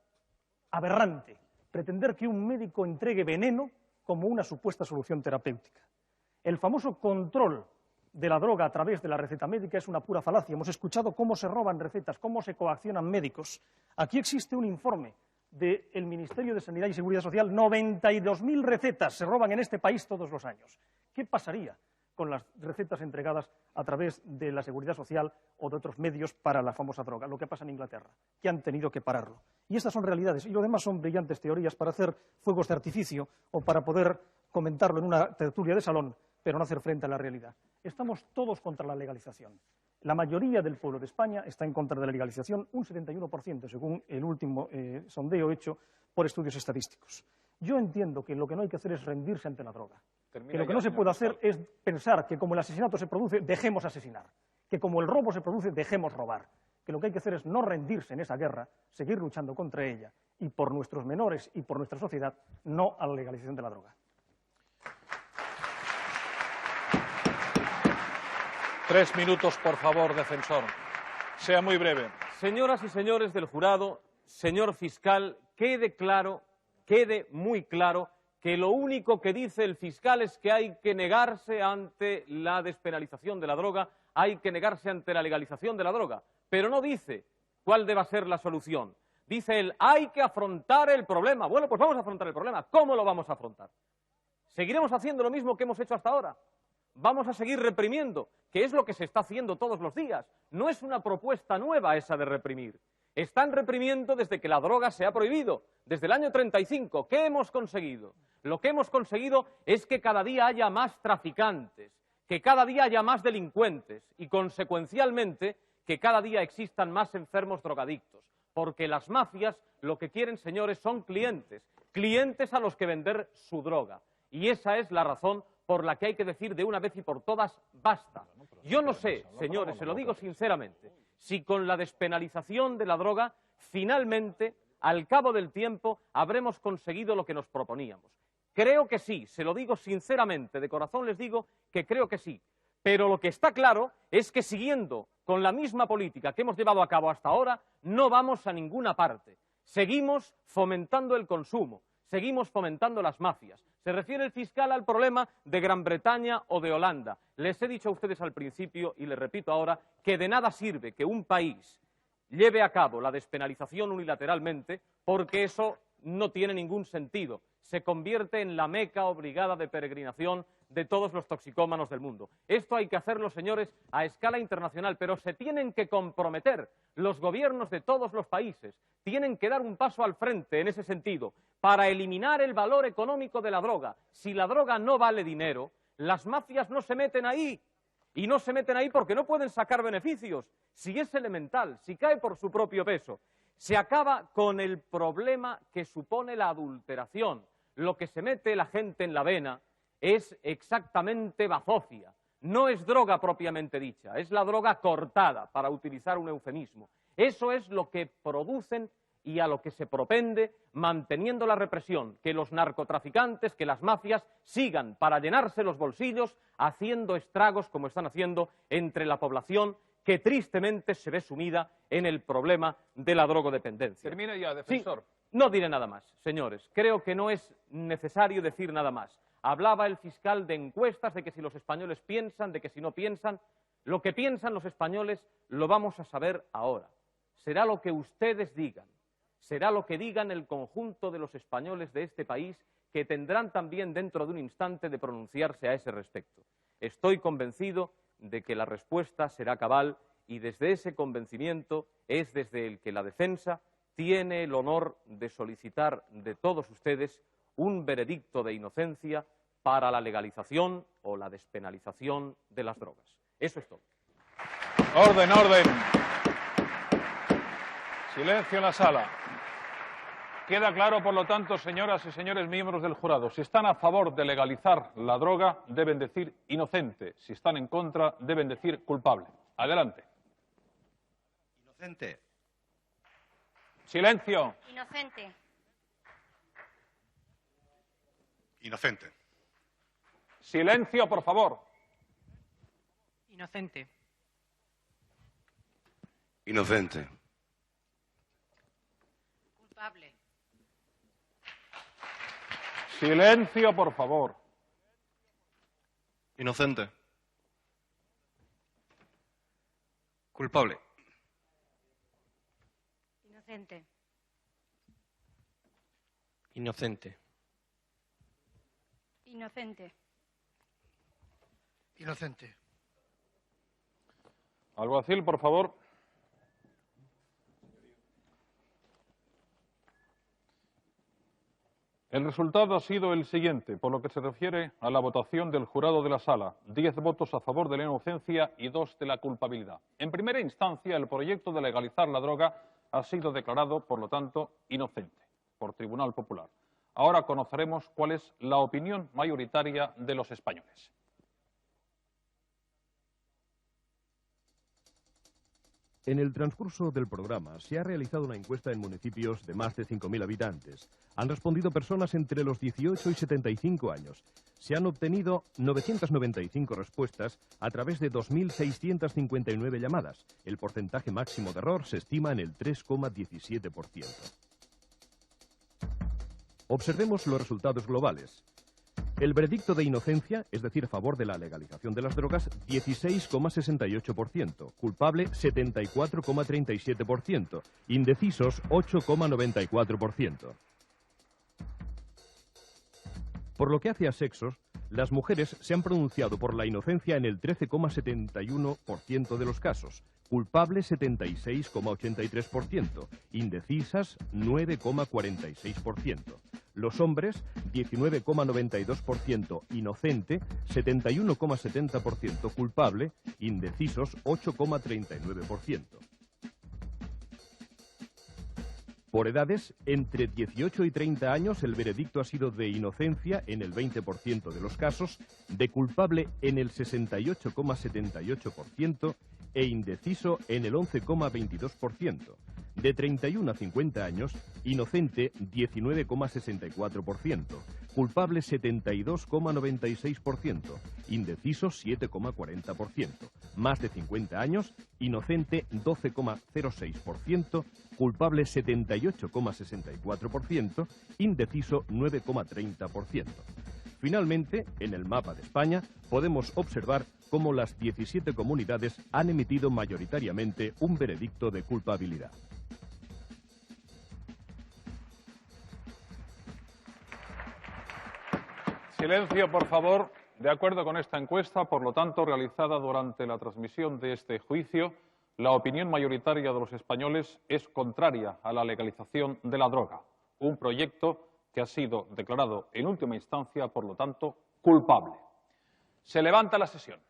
aberrante pretender que un médico entregue veneno como una supuesta solución terapéutica. El famoso control de la droga a través de la receta médica es una pura falacia. Hemos escuchado cómo se roban recetas, cómo se coaccionan médicos. Aquí existe un informe del Ministerio de Sanidad y Seguridad Social, 92.000 recetas se roban en este país todos los años. ¿Qué pasaría con las recetas entregadas a través de la Seguridad Social o de otros medios para la famosa droga? Lo que pasa en Inglaterra, que han tenido que pararlo. Y estas son realidades. Y lo demás son brillantes teorías para hacer fuegos de artificio o para poder comentarlo en una tertulia de salón, pero no hacer frente a la realidad. Estamos todos contra la legalización. La mayoría del pueblo de España está en contra de la legalización, un 71%, según el último sondeo hecho por estudios estadísticos. Yo entiendo que lo que no hay que hacer es rendirse ante la droga. Que lo que no se puede hacer es pensar que como el asesinato se produce, dejemos asesinar. Que como el robo se produce, dejemos robar. Que lo que hay que hacer es no rendirse en esa guerra, seguir luchando contra ella y por nuestros menores y por nuestra sociedad, no a la legalización de la droga. 3 minutos, por favor, defensor. Sea muy breve. Señoras y señores del jurado, señor fiscal, quede muy claro que lo único que dice el fiscal es que hay que negarse ante la despenalización de la droga, hay que negarse ante la legalización de la droga, pero no dice cuál deba ser la solución. Dice él, hay que afrontar el problema. Bueno, pues vamos a afrontar el problema. ¿Cómo lo vamos a afrontar? ¿Seguiremos haciendo lo mismo que hemos hecho hasta ahora? Vamos a seguir reprimiendo, que es lo que se está haciendo todos los días. No es una propuesta nueva esa de reprimir. Están reprimiendo desde que la droga se ha prohibido, desde el año 35. ¿Qué hemos conseguido? Lo que hemos conseguido es que cada día haya más traficantes, que cada día haya más delincuentes y, consecuencialmente, que cada día existan más enfermos drogadictos. Porque las mafias lo que quieren, señores, son clientes a los que vender su droga. Y esa es la razón por la que hay que decir de una vez y por todas, basta. Yo no sé, señores, se lo digo sinceramente, si con la despenalización de la droga, finalmente, al cabo del tiempo, habremos conseguido lo que nos proponíamos. Creo que sí, se lo digo sinceramente, de corazón les digo que creo que sí. Pero lo que está claro es que siguiendo con la misma política que hemos llevado a cabo hasta ahora, no vamos a ninguna parte. Seguimos fomentando el consumo, seguimos fomentando las mafias. Se refiere el fiscal al problema de Gran Bretaña o de Holanda. Les he dicho a ustedes al principio, y les repito ahora, que de nada sirve que un país lleve a cabo la despenalización unilateralmente, porque eso no tiene ningún sentido. Se convierte en la meca obligada de peregrinación de todos los toxicómanos del mundo. Esto hay que hacerlo, señores, a escala internacional, pero se tienen que comprometer los gobiernos de todos los países. Tienen que dar un paso al frente en ese sentido para eliminar el valor económico de la droga. Si la droga no vale dinero, las mafias no se meten ahí. Y no se meten ahí porque no pueden sacar beneficios. Si es elemental, si cae por su propio peso. Se acaba con el problema que supone la adulteración. Lo que se mete la gente en la vena es exactamente bazofia. No es droga propiamente dicha, es la droga cortada, para utilizar un eufemismo. Eso es lo que producen y a lo que se propende manteniendo la represión, que los narcotraficantes, que las mafias sigan para llenarse los bolsillos haciendo estragos como están haciendo entre la población que tristemente se ve sumida en el problema de la drogodependencia. Termina ya, defensor. Sí, no diré nada más, señores. Creo que no es necesario decir nada más. Hablaba el fiscal de encuestas, de que si los españoles piensan, de que si no piensan. Lo que piensan los españoles lo vamos a saber ahora. Será lo que ustedes digan. Será lo que digan el conjunto de los españoles de este país, que tendrán también dentro de un instante de pronunciarse a ese respecto. Estoy convencido de que la respuesta será cabal y desde ese convencimiento es desde el que la defensa tiene el honor de solicitar de todos ustedes un veredicto de inocencia para la legalización o la despenalización de las drogas. Eso es todo. Orden, orden. Silencio en la sala. Queda claro, por lo tanto, señoras y señores miembros del jurado, si están a favor de legalizar la droga, deben decir inocente. Si están en contra, deben decir culpable. Adelante. Inocente. Silencio. Inocente. Inocente. Silencio, por favor. Inocente. Inocente. Culpable. Silencio, por favor. Inocente. Culpable. Inocente. Inocente. Inocente. Inocente. Alguacil, por favor. El resultado ha sido el siguiente, por lo que se refiere a la votación del jurado de la sala. 10 votos a favor de la inocencia y 2 de la culpabilidad. En primera instancia, el proyecto de legalizar la droga ha sido declarado, por lo tanto, inocente por Tribunal Popular. Ahora conoceremos cuál es la opinión mayoritaria de los españoles. En el transcurso del programa se ha realizado una encuesta en municipios de más de 5.000 habitantes. Han respondido personas entre los 18 y 75 años. Se han obtenido 995 respuestas a través de 2.659 llamadas. El porcentaje máximo de error se estima en el 3,17%. Observemos los resultados globales. El veredicto de inocencia, es decir, a favor de la legalización de las drogas, 16,68%, culpable 74,37%, indecisos 8,94%. Por lo que hace a sexos, las mujeres se han pronunciado por la inocencia en el 13,71% de los casos, culpable 76,83%, indecisas 9,46%. Los hombres, 19,92%, inocente, 71,70%, culpable, indecisos, 8,39%. Por edades, entre 18 y 30 años, el veredicto ha sido de inocencia en el 20% de los casos, de culpable en el 68,78% e indeciso en el 11,22%. De 31 a 50 años, inocente 19,64%, culpable 72,96%, indeciso 7,40%. Más de 50 años, inocente 12,06%, culpable 78,64%, indeciso 9,30%. Finalmente, en el mapa de España, podemos observar cómo las 17 comunidades han emitido mayoritariamente un veredicto de culpabilidad. Silencio, por favor. De acuerdo con esta encuesta, por lo tanto, realizada durante la transmisión de este juicio, la opinión mayoritaria de los españoles es contraria a la legalización de la droga, un proyecto que ha sido declarado en última instancia, por lo tanto, culpable. Se levanta la sesión.